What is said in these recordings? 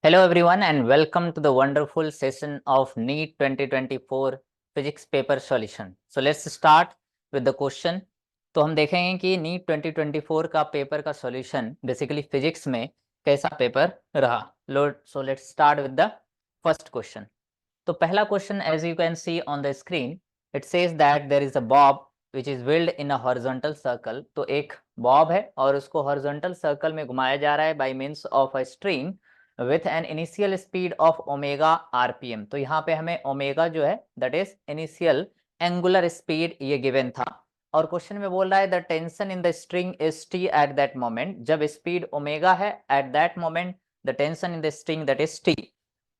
Hello everyone and welcome to the wonderful session of NEET 2024 Physics Paper Solution. So let's start with the question. तो हम देखेंगे कि NEET 2024 का paper का solution basically physics में कैसा पेपर रहा. So let's start with the first question. तो पहला question as you can see on the screen, it says that there is a bob which is wheeled in a horizontal circle. तो एक Bob है और उसको horizontal circle में घुमाया जा रहा है by means of a string with an initial speed of omega rpm. तो यहाँ पे हमें ओमेगा जो है that is initial angular speed ये given था और क्वेश्चन में बोल रहा है the tension in the string is t at that moment. जब स्पीड ओमेगा है at that moment the tension in the string that is t.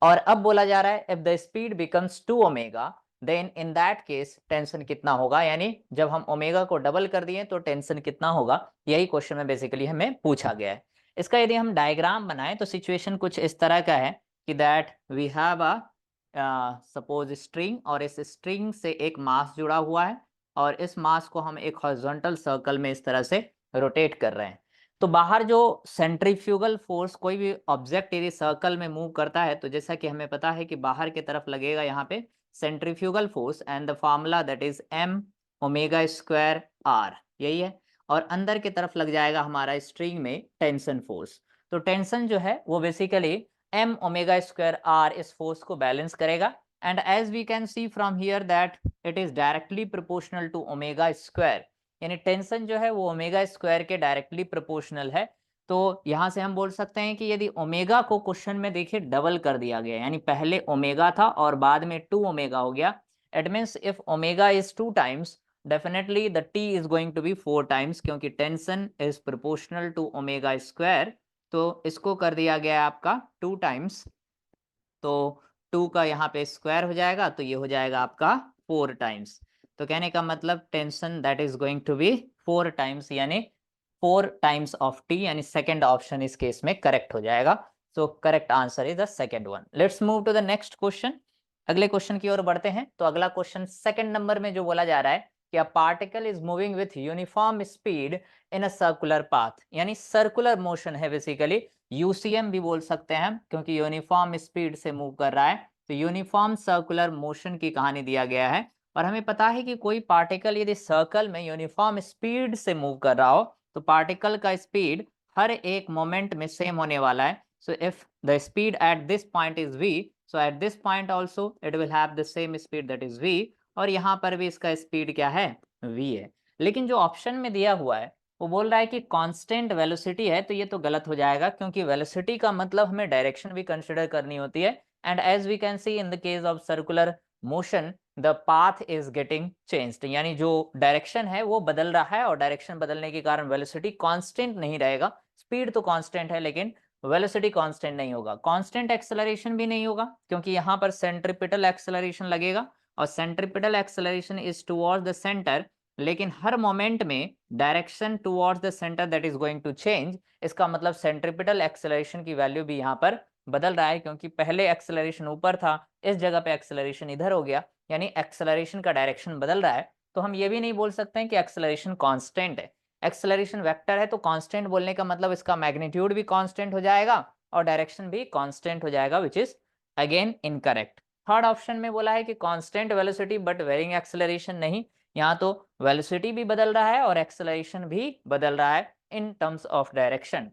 और अब बोला जा रहा है if the speed becomes 2 omega then in that case tension कितना होगा, यानी जब हम ओमेगा को डबल कर दिए तो टेंशन कितना होगा, यही क्वेश्चन में बेसिकली हमें पूछा गया है. इसका यदि हम डायग्राम बनाएं तो सिचुएशन कुछ इस तरह का है कि that we have a suppose string और इस स्ट्रिंग से एक मास जुड़ा हुआ है और इस मास को हम एक हॉरिजॉन्टल सर्कल में इस तरह से रोटेट कर रहे हैं. तो बाहर जो सेंट्रीफ्यूगल फोर्स कोई भी ऑब्जेक्ट यदि सर्कल में मूव करता है तो जैसा कि हमें पता है कि बाहर की तरफ लगेगा यहाँ पे centrifugal force and the formula that is m omega square r, यही है. और अंदर की तरफ लग जाएगा हमारा स्ट्रिंग में टेंशन फोर्स. तो टेंशन जो है वो basically m omega square r इस फोर्स को बैलेंस करेगा and as we can see from here that it is directly proportional to omega square, यानी टेंशन जो है वो ओमेगा स्क्वायर के डायरेक्टली प्रोपोर्शनल है. तो यहाँ से हम बोल सकते हैं कि यदि ओमेगा को क्वेश्चन में देखिए डबल कर दिया गया, यानी पहले ओमेगा था और बाद में 2 ओमेगा हो गया, it means if omega is 2 times definitely the t is going to be 4 times क्योंकि tension is proportional to omega square. तो इसको कर दिया गया आपका 2 टाइम्स, तो 2 का यहाँ पे स्क्वायर हो जाएगा तो ये हो जाएगा आपका 4 टाइम्स. तो कहने का मतलब tension that is going to be 4 times, यानी 4 टाइम्स ऑफ टी, यानी सेकंड ऑप्शन इस केस में करेक्ट हो जाएगा. So correct answer is the second one. Let's move to the next question. अगले क्वेश्चन की ओर बढ़ते हैं. तो अगला क्वेश्चन सेकंड नंबर में जो बोला जा रहा है कि a particle is moving with uniform speed in a circular path, यानी सर्कुलर मोशन है बेसिकली, यूसीएम भी बोल सकते हैं हम क्योंकि यूनिफॉर्म स्पीड से मूव कर रहा है. तो यूनिफॉर्म सर्कुलर मोशन की कहानी दिया गया है और हमें पता है कि कोई पार्टिकल यदि सर्कल में यूनिफॉर्म स्पीड से मूव कर रहा हो तो पार्टिकल का स्पीड हर एक मोमेंट में सेम होने वाला है. So if the speed at this point is v, so at this point also it will have the same speed that is v, और यहाँ पर भी इसका स्पीड क्या है, v है. लेकिन जो ऑप्शन में दिया हुआ है वो बोल रहा है कि कांस्टेंट वेलोसिटी है, तो ये तो गलत हो जाएगा क्योंकि वेलोसिटी का मतलब हमें डायरेक्शन भी कंसीडर करनी होती है and as we can see in the case of circular motion the path is getting changed, यानी जो डायरेक्शन है वो बदल रहा है और डायरेक्शन बदलने के कारण वेलोसिटी कांस्टेंट नहीं रहेगा. स्पीड तो कांस्टेंट है लेकिन वेलोसिटी कांस्टेंट नहीं होगा. कांस्टेंट एक्सेलरेशन भी नहीं होगा क्योंकि यहाँ पर सेंट्रीपिटल एक्सेलरेशन लगेगा और centripetal acceleration is towards the centre, लेकिन हर मोमेंट में direction towards the centre that is going to change. इसका मतलब सेंट्रीपिटल एक्सेलरेशन की वैल्यू भी यहाँ पर बदल रहा है क्योंकि पहले एक्सेलरेशन ऊपर था, इस जगह पे एक्सेलरेशन इधर हो गया, यानी एक्सेलरेशन का डायरेक्शन बदल रहा है. तो हम ये भी नहीं बोल सकते हैं कि एक्सेलरेशन कांस्टेंट है. एक्सेलरेशन वेक्टर है तो कांस्टेंट बोलने का मतलब इसका मैग्नीट्यूड भी कांस्टेंट हो जाएगा और डायरेक्शन भी कांस्टेंट हो जाएगा, which is again incorrect. Third option में बोला है कि constant velocity but varying acceleration, नहीं, यहाँ तो वेलोसिटी भी बदल रहा है और एक्सेलरेशन भी बदल रहा है इन टर्म्स ऑफ डायरेक्शन.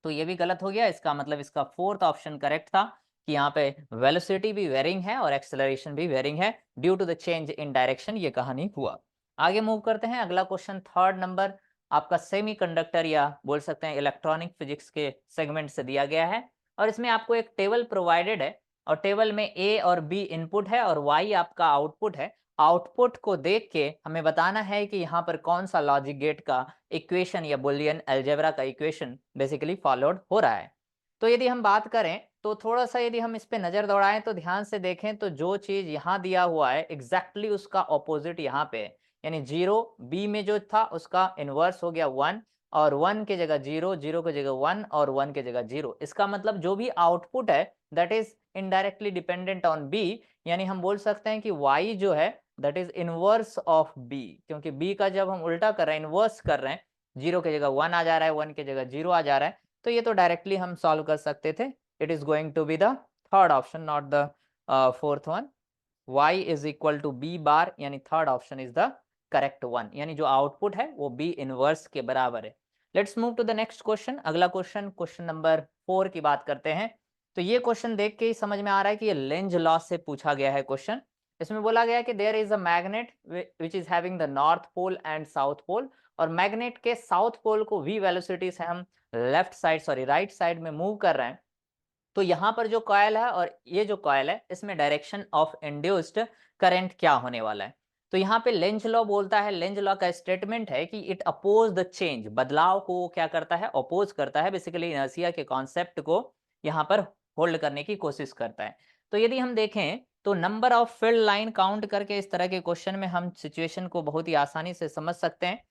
तो ये भी गलत हो गया. इसका मतलब इसका फोर्थ ऑप्शन करेक्ट था कि यहाँ पे वेलोसिटी भी वेरिंग है और एक्सेलरेशन भी वेरिंग है due to the change in direction. ये कहानी हुआ. आगे मूव करते हैं. अगला क्वेश्चन थर्ड नंबर आपका सेमीकंडक्टर या बोल सकते हैं इलेक्ट्रॉनिक फिजिक्स के सेगमेंट से दिया गया है और इसमें आपको एक टेबल प्रोवाइडेड है और टेबल में ए और बी इनपुट है और वाई आपका आउटपुट है. आउटपुट को देख के हमें बताना है कि यहाँ पर कौन सा लॉजिक गेट का इक्वेशन या बुलियन अलजेब्रा का इक्वेशन बेसिकली फॉलोड हो रहा है. तो यदि हम बात करें तो थोड़ा सा यदि हम इस पे नजर दौड़ाएं तो ध्यान से देखें तो जो चीज यहाँ दिया हुआ है एग्जैक्टली उसका ऑपोजिट यहाँ पे है, यानी 0 बी में जो था उसका इनवर्स हो गया 1 और 1 के जगह 0, 0 की जगह 1 और 1 के जगह 0. इसका मतलब जो भी आउटपुट है that is indirectly dependent on B, यानी हम बोल सकते हैं कि y जो है that is inverse of b, क्योंकि b का जब हम उल्टा कर रहे हैं इनवर्स कर रहे हैं 0 की जगह 1 आ जा रहा है 1 की जगह 0 आ जा रहा है, तो ये तो डायरेक्टली हम सॉल्व कर सकते थे it is going to be the third option, not the fourth one. y is equal to b bar, यानी third option is the correct one, यानी जो आउटपुट है वो b इनवर्स के बराबर है। Let's move to the next question. अगला question, question number 4 की बात करते हैं। तो ये क्वेश्चन देख के ही समझ में आ रहा है कि ये लेंज लॉ से पूछा गया है क्वेश्चन। इसमें बोला गया है कि there is a magnet which is having the north pole and south pole, और मैग्नेट के साउथ पोल को v वेलोसिटी से हम left side sorry right side में मूव कर रहे हैं। तो यहाँ पर जो कॉइल है और ये जो कॉइल है, इसमें डायरेक्शन ऑफ इंड्यूस्ड करंट क्या होने वाला है। तो यहाँ पे लेंज लॉ बोलता है, लेंज लॉ का स्टेटमेंट है कि इट अपोज द चेंज, बदलाव को क्या करता है, अपोज करता है, बेसिकली इनर्शिया के कॉन्सेप्ट को यहाँ पर होल्ड करने की कोशिश करता है। तो यदि हम देखें तो number of field line count करके इस तरह के क्वेश्चन में हम सिचुएशन को बहुत ही आसानी से समझ सकते हैं।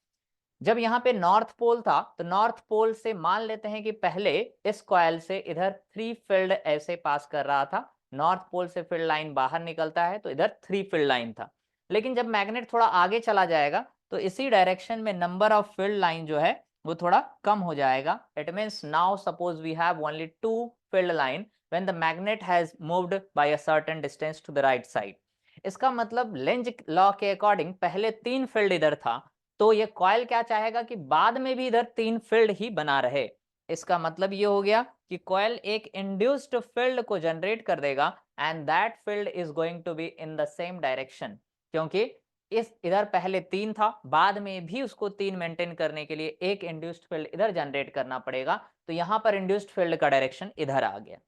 जब यहाँ पे नॉर्थ पोल था तो नॉर्थ पोल से मान लेते हैं कि पहले इस कॉइल से इधर 3 फील्ड ऐसे पास कर रहा था, नॉर्थ पोल से फील्ड लाइन बाहर निकलता है तो इधर 3 फील्ड लाइन था। लेकिन जब मैग्नेट थोड़ा आगे चला जाएगा तो इसी डायरेक्शन में नंबर ऑफ फील्ड लाइन जो है वो थोड़ा कम हो जाएगा। It means now suppose we have only 2 field line when the magnet has moved by a certain distance to the right side. इसका मतलब लेंज लॉ के अकॉर्डिंग पहले 3 फील्ड इधर था, तो ये कॉइल क्या चाहेगा कि बाद में भी इधर 3 फील्ड ही बना रहे। इसका मतलब ये हो गया कि कॉइल एक इंड्यूस्ड फील्ड को जनरेट कर देगा and that field is going to be in the same direction, क्योंकि इस इधर पहले 3 था, बाद में भी उसको 3 मेंटेन करने के लिए एक इंड्यूस्ड फील्ड इधर जनरेट करना पड़ेगा। तो यहाँ पर इंड्यूस्ड फील्ड का डायरेक्शन इधर आ गया।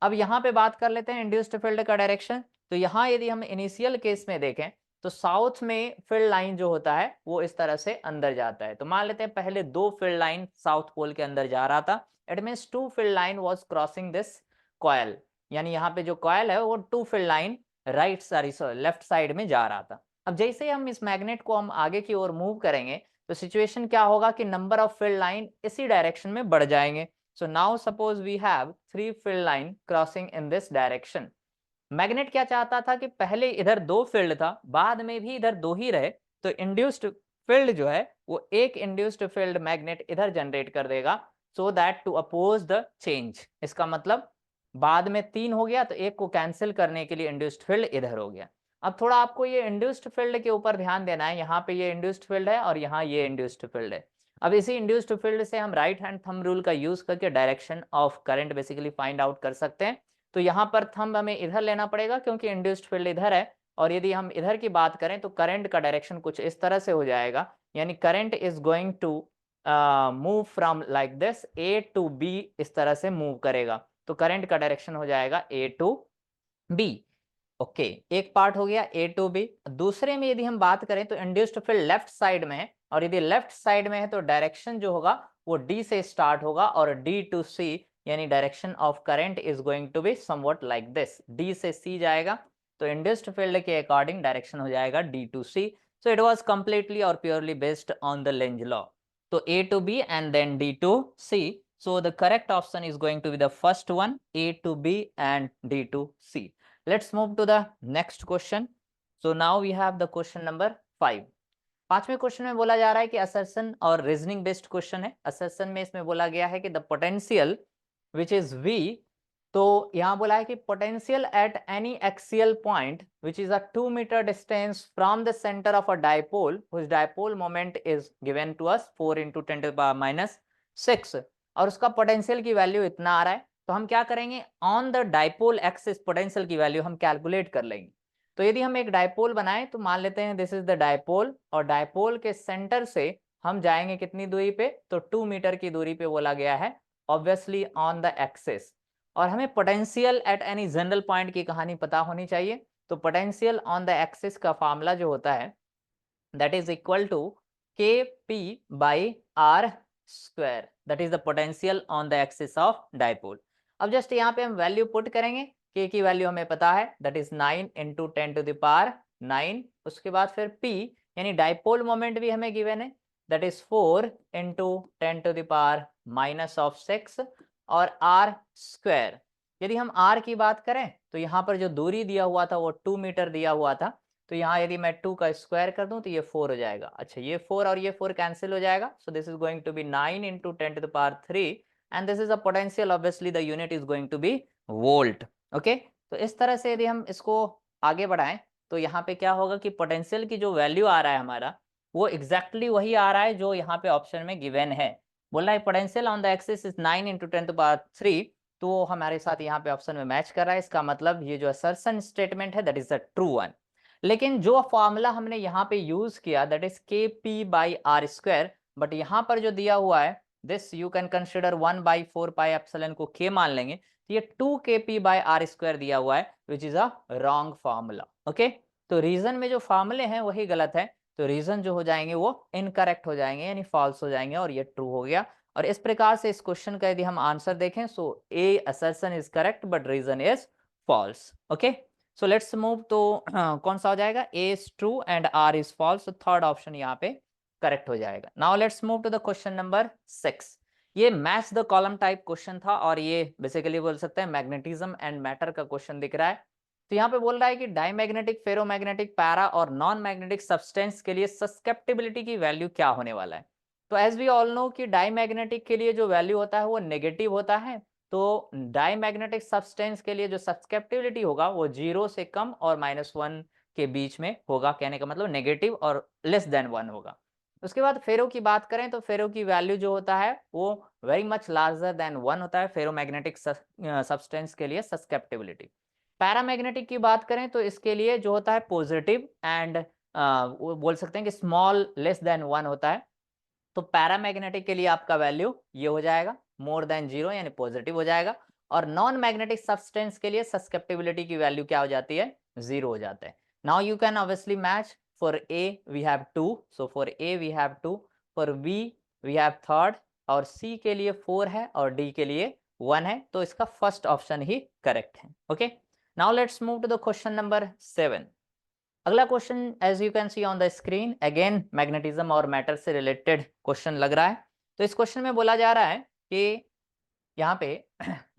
अब यहाँ पे बात कर लेते हैं इंड्यूस्ड फील्ड का डायरेक्शन। तो यहाँ यदि हम इनिशियल केस में देखें तो साउथ में फील्ड लाइन जो होता है वो इस तरह से अंदर जाता है। तो मान लेते हैं पहले 2 फील्ड लाइन साउथ पोल के अंदर जा रहा था, it means 2 field line was crossing this coil, यानी यहाँ पे जो कॉइल है वो 2 field line right sorry left side में जा रहा था। अब जैसे ही हम इस मैग्नेट को हम आगे की ओर मूव करेंगे तो सिचुएशन क्या होगा कि नंबर ऑफ फील्ड लाइन इसी डायरेक्शन में बढ़ जाएंगे। So now suppose we have 3 field line crossing in this direction. Magnet क्या चाहता था कि पहले इधर 2 फील्ड था, बाद में भी इधर 2 ही रहे, तो इंड्यूस्ड फील्ड जो है वो एक इंड्यूस्ड फील्ड मैग्नेट इधर जनरेट कर देगा so that to oppose the change. इसका मतलब बाद में 3 हो गया तो एक को कैंसिल करने के लिए इंड्यूस्ड फील्ड इधर हो गया। अब थोड़ा आपको ये इंड्यूस्ड फील्ड के ऊपर ध्यान देना है, यहाँ पे ये इंड्यूस्ड फील्ड है और यहाँ ये इंड्यूस्ड फील्ड है। अब इसी इंड्यूस्ड फील्ड से हम राइट हैंड थंब रूल का यूज करके direction of current basically find out कर सकते हैं। तो यहाँ पर थंब हमें इधर लेना पड़ेगा क्योंकि इंड्यूस्ड फील्ड इधर है, और यदि हम इधर की बात करें तो करंट का डायरेक्शन कुछ इस तरह से हो जाएगा, यानी current is going to move from like this A to B, इस तरह से मूव करेगा। तो करंट का डायरेक्शन हो जाएगा ए टू बी। ओके, एक पार्ट हो गया ए टू बी। दूसरे में यदि हम बात करें तो इंड्यूस्ड फील्ड लेफ्ट साइड में है, और यदि लेफ्ट साइड में है तो डायरेक्शन जो होगा वो डी से स्टार्ट होगा और डी टू सी, यानी direction of current is going to be something like this, D से सी जाएगा। तो इंड्यूस्ड फील्ड के अकॉर्डिंग डायरेक्शन हो जाएगा D to C. So it was completely और purely based on the Lenz law. तो A to B and then D to C. So the correct option is going to be the first one, A to B and D to C. Let's move to the next question. So now we have the question number 5. पांचवें question में बोला जा रहा है कि assertion और reasoning based question है। Assertion में इसमें बोला गया है कि the potential which is V, तो यहाँ बोला है कि potential at any axial point which is a 2 metre distance from the centre of a dipole which dipole moment is given to us 4 × 10⁻⁶, और उसका पोटेंशियल की वैल्यू इतना आ रहा है। तो हम क्या करेंगे, on the dipole axis potential की वैल्यू हम कैलकुलेट कर लेंगे। तो यदि हम एक डायपोल बनाए तो मान लेते हैं दिस इज द डायपोल, और डायपोल के सेंटर से हम जाएंगे कितनी दूरी पे, तो 2 मीटर की दूरी पे बोला गया है, ऑब्वियसली ऑन द एक्सिस। और हमें potential at any general point की कहानी पता होनी चाहिए। तो पोटेंशियल ऑन द एक्सिस का फॉर्मूला जो होता है that is equal to Kp/r², that is the potential on the axis of dipole. अब जस्ट यहाँ पे हम वैल्यू पुट करेंगे, K की वैल्यू हमें पता है दैट इज 9 × 10⁻⁹। उसके बाद फिर P यानी डायपोल मोमेंट भी हमें गिवन है दैट इज 4 × 10⁻⁻⁶, और r²। यदि हम r की बात करें तो यहाँ पर जो दूरी दिया हुआ था वो 2 मीटर दिया हुआ था, तो यहाँ यदि मैं 2 का स्क्वायर कर दूं तो ये 4 हो जाएगा। अच्छा, ये 4 और ये 4 कैंसिल हो जाएगा, so this is going to be 9 × 10⁻³ and this is a potential, obviously the unit is going to be volt. Okay, तो इस तरह से यदि हम इसको आगे बढ़ाएं तो यहाँ पे क्या होगा कि पोटेंशियल की जो वैल्यू आ रहा है हमारा, वो एग्जैक्टली वही आ रहा है जो यहाँ पे ऑप्शन में गिवन है। बोल रहा है potential on the axis is 9 × 10⁻3, तो हमारे साथ यहाँ पे ऑप्शन में मैच कर रहा है। इसका मतलब ये जो असर्शन स्टेटमेंट है that is the true one. लेकिन जो फॉर्मूला हमने यहाँ पे यूज किया दैट इज Kp/r², बट यहाँ पर जो दिया हुआ है दिस यू कैन कंसिडर 1/4πε को k मान लेंगे, ये 2Kp/r² दिया हुआ है विच is a wrong formula. Okay, तो रीजन में जो फार्मूले हैं वही गलत है, तो रीजन जो हो जाएंगे वो इनकरेक्ट हो जाएंगे यानी फॉल्स हो जाएंगे और ये ट्रू हो गया। और इस प्रकार से इस क्वेश्चन का यदि हम आंसर देखें so A assertion is correct but reason is false. Okay, so let's move, तो कौन सा हो जाएगा, A is true and R is false, तो थर्ड ऑप्शन यहाँ पे करेक्ट हो जाएगा। Now let's move to the question number 6। ये match the column type question था और ये बेसिकली बोल सकते हैं मैग्नेटिज्म एंड मैटर का क्वेश्चन दिख रहा है। तो यहाँ पे बोल रहा है कि डाईमैग्नेटिक, फेरोमैग्नेटिक, पैरा और नॉन मैग्नेटिक सब्सटेंस के लिए सस्केप्टिबिलिटी की वैल्यू क्या होने वाला है। तो एज वी ऑल नो कि डाईमैग्नेटिक के लिए जो वैल्यू होता है वो नेगेटिव होता है, तो डाईमैग्नेटिक सब्सटेंस के लिए जो सस्केप्टिबिलिटी होगा वो 0 से कम और -1 के बीच में होगा, कहने का मतलब नेगेटिव और लेस देन 1 होगा। उसके बाद फेरो की बात करें तो फेरो की वैल्यू जो होता है वो वेरी मच लार्जर देन 1 होता है फेरोमैग्नेटिक सब्सटेंस के लिए सस्केप्टिबिलिटी। पैरामैग्नेटिक की बात करें तो इसके लिए जो होता है पॉजिटिव एंड वो बोल सकते हैं कि स्मॉल लेस देन 1 होता है, तो पैरामैग्नेटिक के लिए आपका वैल्यू ये हो जाएगा मोर देन 0 यानी पॉजिटिव हो जाएगा। और नॉन मैग्नेटिक सब्सटेंस के लिए सस्केप्टिबिलिटी की वैल्यू क्या हो जाती है, 0 हो जाता है। Now you can obviously match, for A we have 2, so for A we have 2, for B we have 3 और सी के लिए 4 है और डी के लिए 1 है, तो इसका फर्स्ट ऑप्शन ही करेक्ट है। Okay, now let's move to the question number 7। अगला question as you can see on the screen, again magnetism और मैटर से रिलेटेड क्वेश्चन लग रहा है। तो इस क्वेश्चन में बोला जा रहा है कि यहाँ पे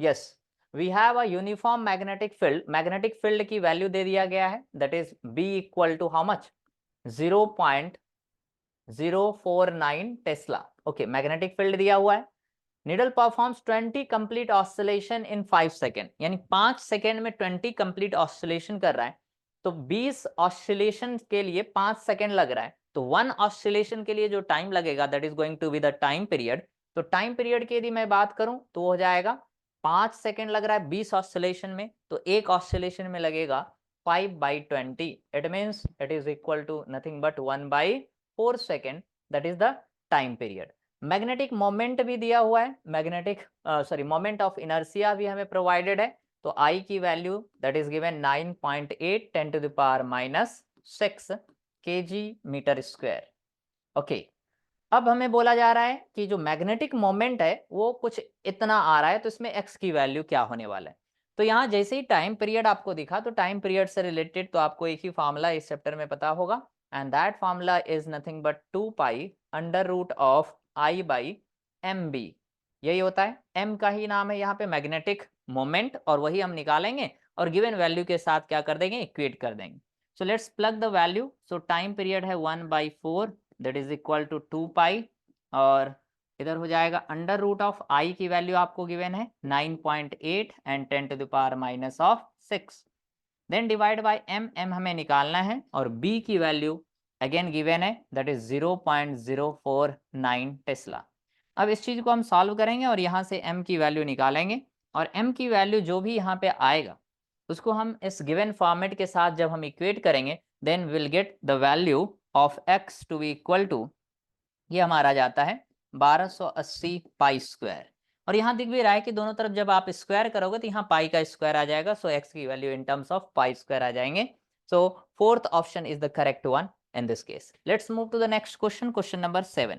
yes we have a uniform magnetic field, magnetic field की वैल्यू दे दिया गया है that is B equal to how much, 0.049 tesla. Okay, magnetic field दिया हुआ है, needle performs 20 complete oscillation in 5 second, यानी 5 सेकेंड में 20 कंप्लीट ऑसिलेशन कर रहा है, तो 20 ऑसिलेशन के लिए 5 सेकेंड लग रहा है, तो 1 ऑसिलेशन के लिए जो टाइम लगेगा that is going to be the time period. तो टाइम पीरियड की यदि मैं बात करूं तो हो जाएगा 5 सेकेंड लग रहा है 20 ऑसिलेशन में, तो एक ऑसिलेशन में लगेगा 5/20, it means it is equal to nothing but 1/4 second, that is the time period. Magnetic moment भी दिया हुआ है, magnetic sorry moment of inertia भी हमें प्रोवाइडेड है, तो आई की value that is given 9.8 10⁻⁶ kg/m²। Okay, अब हमें बोला जा रहा है कि जो मैग्नेटिक मोमेंट है वो कुछ इतना आ रहा है, तो इसमें x की वैल्यू क्या होने वाला है। तो यहाँ जैसे ही टाइम पीरियड आपको दिखा, तो टाइम पीरियड से रिलेटेड तो आपको एक ही फॉर्मूला इस चैप्टर में पता होगा, and that formula is nothing but 2π√I/mb, यही होता है, m का ही नाम है यहाँ पे मैग्नेटिक मोमेंट, और वही हम निकालेंगे और गिवन वैल्यू के साथ क्या कर देंगे, इक्वेट कर देंगे। So let's plug the value, so time period है 1/4 दैट इज इक्वल टू 2π, और इधर हो जाएगा अंडर रूट ऑफ आई की वैल्यू आपको गिवन है 9.8 and 10⁻⁶, then divide by m, m हमें निकालना है, और b की वैल्यू अगेन गिवन है दैट इज 0.049 टेस्ला। अब इस चीज को हम सॉल्व करेंगे और यहाँ से m की वैल्यू निकालेंगे, और m की वैल्यू जो भी यहाँ पे आएगा उसको हम इस गिवन फॉर्मेट के साथ जब हम इक्वेट करेंगे then will get the value of x to be equal to, ये हमारा जाता है 1280 π², और यहाँ दिख भी रहा है कि दोनों तरफ जब आप स्क्वायर करोगे तो यहाँ पाई का स्क्वायर आ जाएगा, सो x की वैल्यू इन टर्म्स ऑफ π² आ जाएंगे। So fourth option is the correct one in this case. Let's move to the next question, question number 7।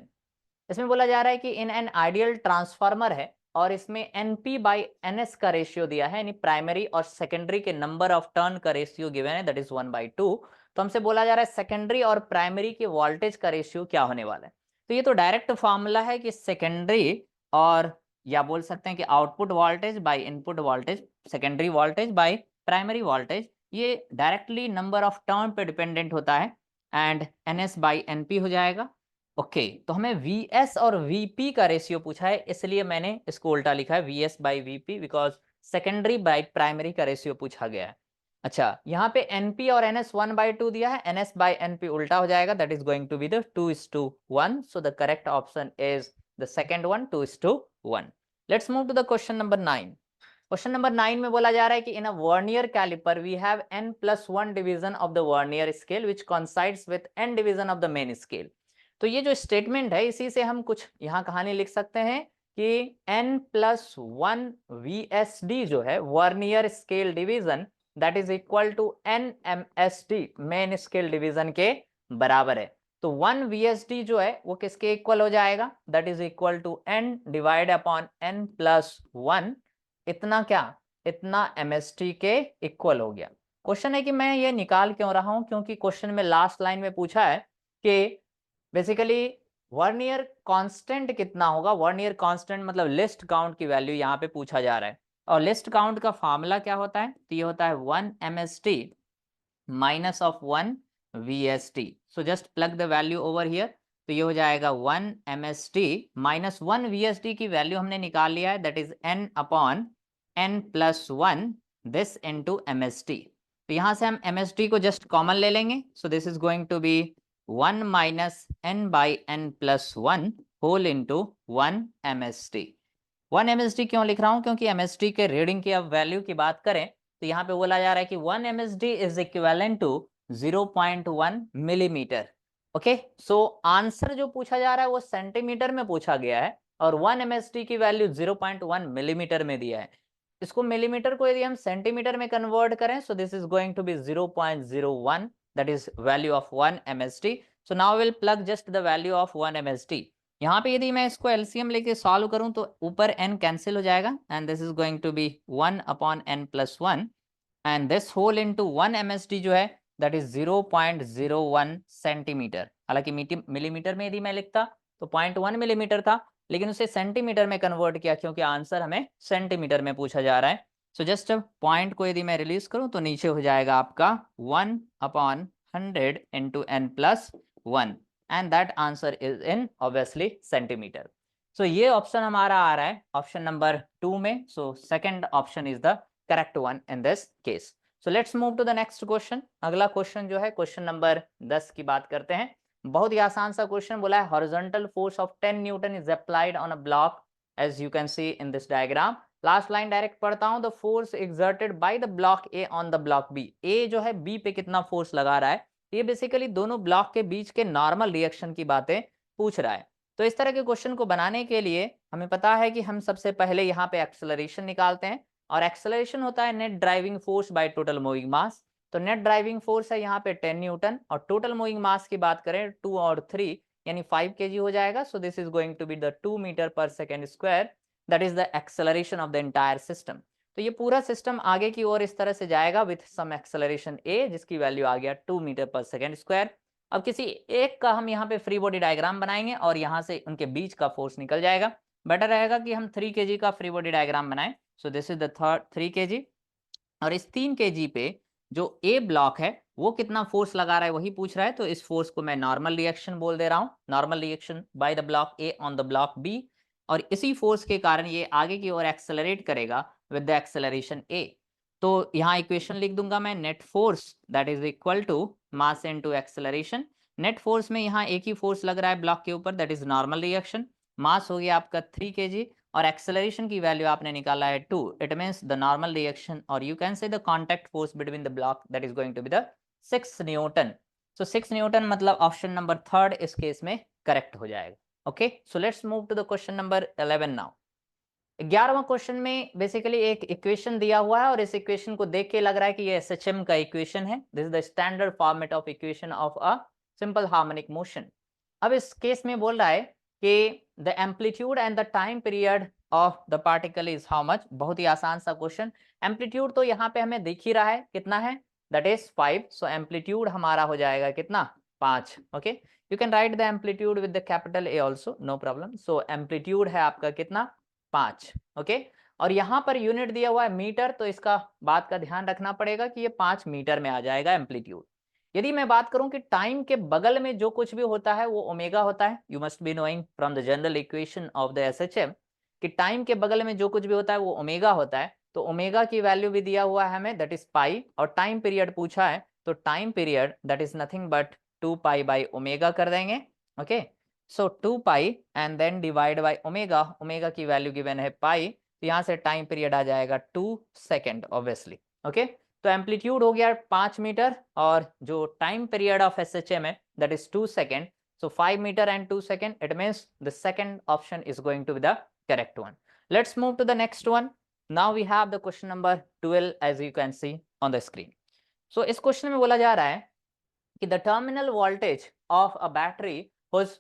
इसमें बोला जा रहा है कि इन एन आइडियल ट्रांसफार्मर है और इसमें NP/NS का रेशियो दिया है, यानी प्राइमरी और सेकेंडरी के नंबर ऑफ टर्न का रेशियो गिवन है दैट इज 1/2। तो हमसे बोला जा रहा है सेकेंडरी और प्राइमरी के वोल्टेज का रेशियो क्या होने वाला है। तो ये तो डायरेक्ट फॉर्मूला है कि सेकेंडरी और या बोल सकते हैं कि output voltage by input voltage, secondary voltage by primary voltage, ये डायरेक्टली नंबर ऑफ टर्न पे डिपेंडेंट होता है, एंड NS/NP हो जाएगा। ओके, तो हमें VS और VP का रेशियो पूछा है, इसलिए मैंने इसको उल्टा लिखा है VS/VP, because secondary by primary का रेशियो पूछा गया है। अच्छा, यहाँ पे एनपी और एनएस 1/2 दिया है, एनएस बाई एनपी उल्टा हो जाएगा, that is going to be the 2:1। So the correct option is the second one, 2:1। Let's move to the question number 9। Question number 9 में बोला जा रहा है कि in a vernier calliper we have n+1 division of the vernier scale which coincides with n division of the main scale. तो ये जो statement है इसी से हम कुछ यहाँ कहानी लिख सकते हैं कि n+1 VSD जो है vernier scale division that is equal to n MSD main scale division के बराबर है। तो 1 VSD जो है वो किसके इक्वल हो जाएगा, that is equal to n divide upon n+1, इतना क्या, इतना MST के इक्वल हो गया। क्वेश्चन है कि मैं ये निकाल क्यों रहा हूं, क्योंकि क्वेश्चन में लास्ट लाइन में पूछा है कि बेसिकली वर्नियर कांस्टेंट कितना होगा। वर्नियर कांस्टेंट मतलब लिस्ट काउंट की वैल्यू यहाँ पे पूछा जा रहा है, और लिस्ट काउंट का फॉर्मूला क्या होता है, तो ये होता है 1 MST minus of 1 VST। So just plug the value over here, तो ये हो जाएगा 1 MST माइनस 1 VST की वैल्यू हमने निकाल लिया है, that is n upon n+1 this into MST। तो यहाँ से हम MST को जस्ट कॉमन ले लेंगे, so this is going to be 1 minus n by n+1 whole into 1 MST। 1 MST क्यों लिख रहा हूं, क्योंकि MST के रीडिंग की अब वैल्यू की बात करें तो यहाँ पे बोला जा रहा है कि 1 MSD is equivalent to 0.1 millimetre. Okay, so answer जो पूछा जा रहा है वो सेंटीमीटर में पूछा गया है और 1 MSD की वैल्यू 0.1 मिलीमीटर में दिया है। इसको मिलीमीटर को यदि हम सेंटीमीटर में कन्वर्ट करें, so this is going to be 0.01, that is value of 1 MSD। So now will plug just the value of 1 MSD। यहाँ पे यदि मैं इसको एलसीएम लेके सॉल्व करूं तो ऊपर n कैंसिल हो जाएगा and this is going to be 1 upon n+1 and this whole into 1 MSD जो है दैट इज 0.01 सेंटीमीटर। हालांकि मिलीमीटर में यदि मैं लिखता तो 0.1 मिलीमीटर था, लेकिन उसे सेंटीमीटर में कन्वर्ट किया क्योंकि आंसर हमें सेंटीमीटर में पूछा जा रहा है। सो जस्ट पॉइंट को यदि मैं रिलीज करूं तो नीचे हो जाएगा आपका 1 upon 100 into n+1 and that answer is in obviously centimetre. So ये ऑप्शन हमारा आ रहा है ऑप्शन नंबर 2 में। So second option is the correct one in this case. So let's move to the next question. अगला question जो है question number 10 की बात करते हैं। बहुत ही आसान सा क्वेश्चन बोला है, horizontal force of 10 newton is applied on a block as you can see in this diagram. Last line direct पढ़ता हूं, the force exerted by the block A on the block B. A जो है B पे कितना force लगा रहा है, ये बेसिकली दोनों ब्लॉक के बीच के नॉर्मल रिएक्शन की बातें पूछ रहा है। तो इस तरह के क्वेश्चन को बनाने के लिए हमें पता है कि हम सबसे पहले यहाँ पे एक्सेलरेशन निकालते हैं, और एक्सेलरेशन होता है net driving force by total moving mass. तो नेट ड्राइविंग फोर्स है यहाँ पे 10 न्यूटन, और टोटल मूविंग मास की बात करें 2 और 3 यानी 5 kg हो जाएगा। So this is going to be the 2 metre पर second square, that is the acceleration of the entire system. तो ये पूरा सिस्टम आगे की ओर इस तरह से जाएगा विथ सम एक्सेलरेशन a, जिसकी वैल्यू आ गया 2 मीटर पर सेकेंड स्क्वायर। अब किसी एक का हम यहाँ पे फ्री बॉडी डायग्राम बनाएंगे और यहाँ से उनके बीच का फोर्स निकल जाएगा। बेटर रहेगा कि हम 3 kg का फ्री बॉडी डायग्राम बनाएं। सो दिस इज द 3 kg, और इस 3 kg पे जो ए ब्लॉक है वो कितना फोर्स लगा रहा है वही पूछ रहा है। तो इस फोर्स को मैं नॉर्मल रिएक्शन बोल दे रहा हूँ, normal reaction by the block A on the block B, और इसी फोर्स के कारण ये आगे की ओर एक्सेलरेट करेगा विद द एक्सेलरेशन ए। तो यहाँ इक्वेशन लिख दूंगा मैं, net force that is equal to mass into acceleration. Net force में यहाँ एक ही फोर्स लग रहा है ब्लॉक के ऊपर, दैट इज नॉर्मल रिएक्शन। मास हो गया आपका 3 kg, और एक्सेलरेशन की वैल्यू आपने निकाला है 2, it means the normal reaction, और you can say the contact force between the block that is going to be the 6 newton. So 6 newton मतलब ऑप्शन नंबर 3 इस केस में करेक्ट हो जाएगा। Okay, so let's move to the question number 11 now. 11वां question में basically एक equation दिया हुआ है, और इस इक्वेशन को देख के लग रहा है कि ये SHM का इक्वेशन है। This is the standard format of equation of a simple harmonic motion. अब इस केस में बोल रहा है कि the amplitude and the time period of the particle is how much. बहुत ही आसान सा क्वेश्चन। एम्पलीट्यूड तो यहाँ पे हमें दिख ही रहा है कितना है, दैट इज 5। सो एम्पलीट्यूड हमारा हो जाएगा कितना, 5। Okay, you can write the amplitude with the capital A also, no problem. So amplitude है आपका कितना, 5। ओके, और यहाँ पर यूनिट दिया हुआ है मीटर, तो इसका बात का ध्यान रखना पड़ेगा कि ये 5 मीटर में आ जाएगा एम्पलीट्यूड। यदि मैं बात करूं कि टाइम के बगल में जो कुछ भी होता है वो ओमेगा होता है, you must be knowing from the general equation of the SHM कि टाइम के बगल में जो कुछ भी होता है वो ओमेगा होता है। तो ओमेगा की वैल्यू भी दिया हुआ है हमें, दैट इज पाई, और टाइम पीरियड पूछा है तो time period that is nothing but 2 pi by omega कर देंगे। Okay, so 2 pi and then divide by omega, omega की वैल्यू गिवन है पाई, तो यहाँ से टाइम पीरियड आ जाएगा 2 सेकेंड ऑब्वियसली। ओके, तो एम्पलीट्यूड हो गया 5 मीटर और जो टाइम पीरियड ऑफ SHM है that is 2 second, so 5 meter and 2 second, it means the second option is going to be the correct one. Let's move to the next one. Now we have the question number 12 as you can see on the screen. So इस question में बोला जा रहा है कि the terminal voltage of a battery whose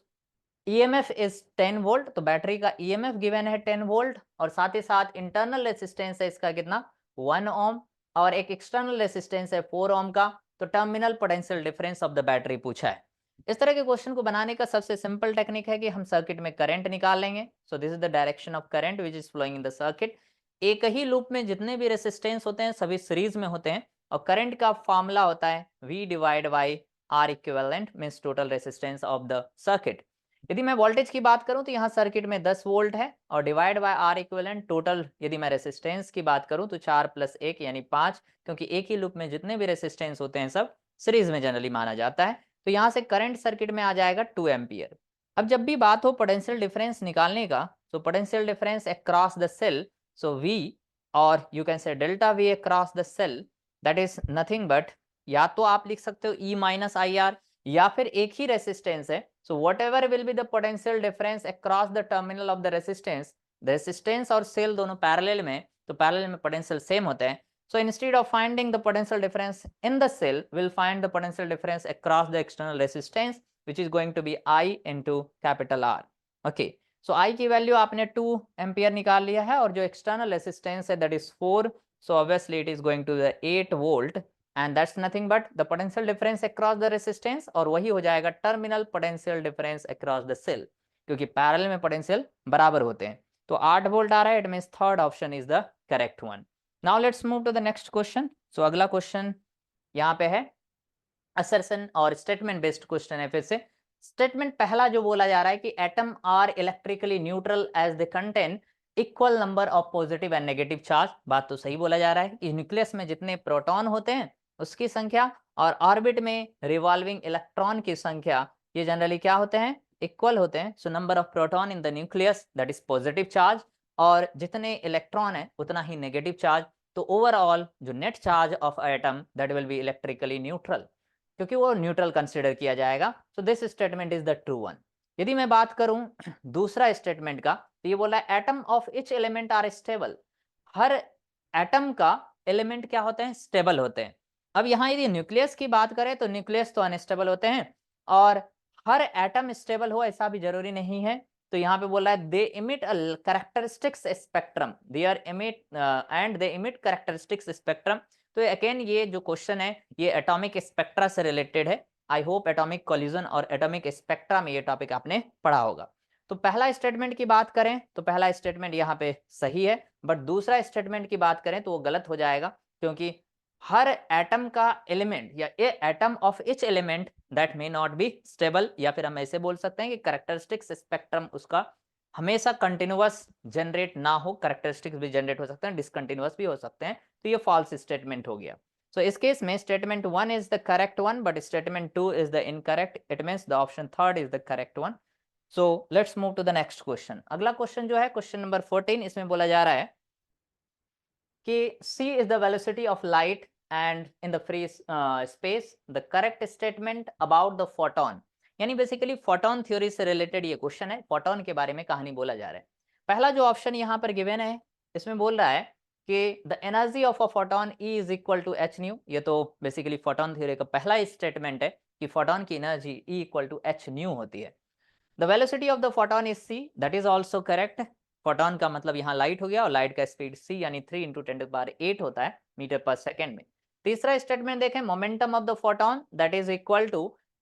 EMF is 10 volt, तो battery का EMF given है 10 वोल्ट और साथ ही साथ इंटरनल रेसिस्टेंस है इसका कितना 1 ओम और एक एक्सटर्नल रेसिस्टेंस है 4 ओम का, तो terminal potential difference of the battery पूछा है। इस तरह के क्वेश्चन को बनाने का सबसे सिंपल टेक्निक है कि हम सर्किट में करंट निकाल लेंगे। So this is the direction of current which is flowing in the circuit. एक ही लूप में जितने भी रेसिस्टेंस होते हैं सभी सीरीज में होते हैं और करंट का फॉर्मूला होता है V divide by R equivalent means total resistance of the circuit. यदि मैं वोल्टेज की बात करूं तो यहाँ सर्किट में 10 वोल्ट है और divide by R equivalent total, यदि मैं रेसिस्टेंस की बात करूं तो 4 + 1 यानी 5, क्योंकि एक ही लूप में जितने भी रेसिस्टेंस होते हैं सब सीरीज में जनरली माना जाता है। तो यहाँ से करंट सर्किट में आ जाएगा 2 एम्पियर। अब जब भी बात हो पोटेंशियल डिफरेंस निकालने का, तो potential difference across the cell, so V और you can say delta V across the cell, that is nothing but, या तो आप लिख सकते हो E माइनस IR, या फिर एक ही रेसिस्टेंस है, so whatever will be the potential difference across the terminal of the resistance और सेल दोनों पैरेलल में, तो पैरेलल में पोटेंशियल सेम होते हैं। So instead of finding the potential difference in the cell, we'll find the potential difference across the external resistance, which is going to be I into capital R. Okay, so I की value आपने 2 ampere निकाल लिया है और जो external resistance है that is 4, so obviously it is going to the 8 volt and that's nothing but the potential difference across the resistance, और वही हो जाएगा terminal potential difference across the cell, क्योंकि पैरेलल में पोटेंशियल बराबर होते हैं। तो 8 वोल्ट आ रहा है, it means third option is the correct one. Now let's move to the next question. So अगला क्वेश्चन यहाँ पे है असर्शन और स्टेटमेंट बेस्ड क्वेश्चन है। फिर से स्टेटमेंट पहला जो बोला जा रहा है कि atom are electrically neutral as the contain equal number of positive and negative charge. बात तो सही बोला जा रहा है कि न्यूक्लियस में जितने प्रोटॉन होते हैं उसकी संख्या और ऑर्बिट में रिवॉल्विंग इलेक्ट्रॉन की संख्या ये जनरली क्या होते हैं, इक्वल होते हैं। So number of proton in the nucleus that is positive charge और जितने इलेक्ट्रॉन है उतना ही नेगेटिव चार्ज, तो ओवरऑल जो net charge of atom that will B electrically neutral, क्योंकि वो न्यूट्रल कंसीडर किया जाएगा। So this statement is the true one. यदि मैं बात करूं दूसरा स्टेटमेंट का, तो ये बोला है atom of each element are stable. हर एटम का एलिमेंट क्या होते हैं, स्टेबल होते हैं। अब यहाँ यदि न्यूक्लियस की बात करें तो न्यूक्लियस तो अनस्टेबल होते हैं और हर एटम स्टेबल हो ऐसा भी जरूरी नहीं है। तो यहाँ पे बोला है they emit a characteristics spectrum, they are emit and they emit characteristics spectrum. तो अगेन ये जो क्वेश्चन है ये एटॉमिक स्पेक्ट्रा से रिलेटेड है। आई होप एटॉमिक कोलिजन और एटॉमिक स्पेक्ट्रा में ये टॉपिक आपने पढ़ा होगा। तो पहला स्टेटमेंट की बात करें तो पहला स्टेटमेंट यहाँ पे सही है, बट दूसरा स्टेटमेंट की बात करें तो वो गलत हो जाएगा, क्योंकि हर एटम का एलिमेंट या a atom of each element that may not be stable, या फिर हम ऐसे बोल सकते हैं कि कैरेक्टरिस्टिक्स स्पेक्ट्रम उसका हमेशा कंटिन्यूअस जनरेट ना हो, कैरेक्टरिस्टिक्स भी जनरेट हो सकते हैं, डिसकंटिन्यूअस भी हो सकते हैं। तो ये फॉल्स स्टेटमेंट हो गया। सो इस केस में statement 1 is the correct one but statement 2 is the incorrect, it means the option 3 is the correct one. So let's move to the next question. अगला क्वेश्चन जो है क्वेश्चन नंबर 14, इसमें बोला जा रहा है कि c is the velocity of light and in the free space the correct statement about the photon, यानी बेसिकली फोटोन थ्योरी से रिलेटेड ये क्वेश्चन है, फोटोन के बारे में कहानी बोला जा रहा है। पहला जो ऑप्शन यहाँ पर गिवन है इसमें बोल रहा है कि the energy of a photon E is equal to H nu. ये तो बेसिकली फोटोन थ्योरी का पहला स्टेटमेंट है कि फोटोन की energy E equal to H nu होती है। The velocity of the photon is c, that is also correct. Photon का मतलब यहाँ लाइट हो गया और लाइट का स्पीड c यानी 3 × 10⁸ होता है मीटर पर सेकेंड में। तीसरा स्टेटमेंट देखें, momentum of the photon that is equal to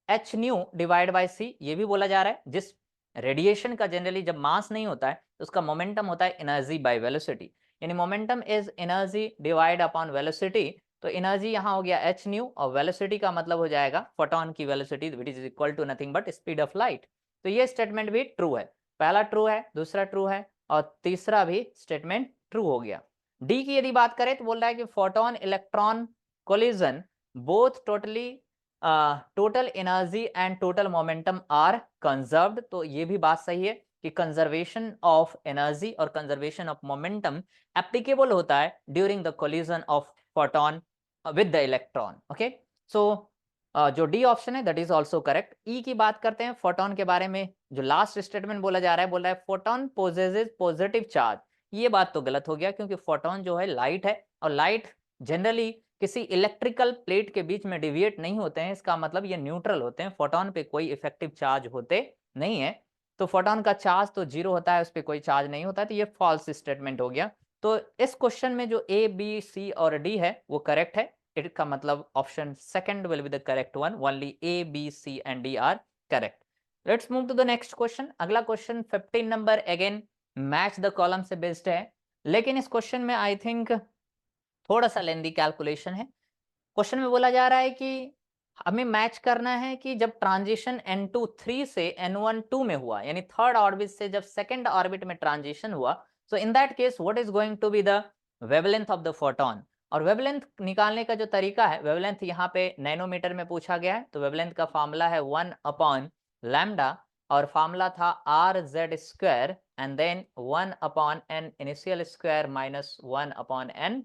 H nu divide by c। ये भी बोला जा रहा है जिस रेडिएशन का जनरली जब मास नहीं होता है तो उसका मोमेंटम होता है एनर्जी बाय वेलोसिटी, यानी momentum is energy divide upon velocity. तो एनर्जी यहाँ हो गया एच न्यू और वेलोसिटी का मतलब हो जाएगा फोटोन की velocity which is equal to nothing but speed of light. तो ये स्टेटमेंट भी ट्रू है, पहला ट्रू है, दूसरा ट्रू है और तीसरा भी स्टेटमेंट ट्रू हो गया। डी की यदि बात करें तो बोल रहा है कि photon electron collision both total energy and total momentum are conserved. तो ये भी बात सही है कि कंजर्वेशन ऑफ एनर्जी और कंजर्वेशन ऑफ मोमेंटम एप्लीकेबल होता है during the collision of photon with the electron. Okay, so जो डी ऑप्शन है that is also correct. E की बात करते हैं फोटोन के बारे में, जो लास्ट स्टेटमेंट बोला जा रहा है, बोल रहा है फोटोन पोजेसेस पॉजिटिव चार्ज। ये बात तो गलत हो गया, क्योंकि फोटोन जो है लाइट है, और लाइट जनरली किसी इलेक्ट्रिकल प्लेट के बीच में डिविएट नहीं होते हैं, इसका मतलब ये न्यूट्रल होते हैं, फोटोन पे कोई इफेक्टिव चार्ज होते नहीं है। तो फोटोन का चार्ज तो जीरो होता है, उस पर कोई चार्ज नहीं होता है, तो ये फॉल्स स्टेटमेंट हो गया। तो इस क्वेश्चन में जो ए बी सी और डी है वो करेक्ट है। इसका मतलब option second will be the correct one, only A B C and D are correct. Let's move to the next question. अगला question 15 number, again match the column से बेस्ड है, लेकिन इस क्वेश्चन में आई थिंक थोड़ा सा lengthy calculation है। Question में बोला जा रहा है कि हमें मैच करना है कि जब ट्रांजिशन N2 3 से N1 2 में हुआ, यानी थर्ड ऑर्बिट से जब सेकंड ऑर्बिट में ट्रांजिशन हुआ, so in that case what is going to be the wavelength of the photon. और वेवलेंथ निकालने का जो तरीका है, वेवलेंथ यहाँ पे नैनोमीटर में पूछा गया है, तो वेवलेंथ का फार्मूला है 1 अपॉन लैम्डा, और फार्मूला था R Z square and then 1 upon N initial square minus 1 upon N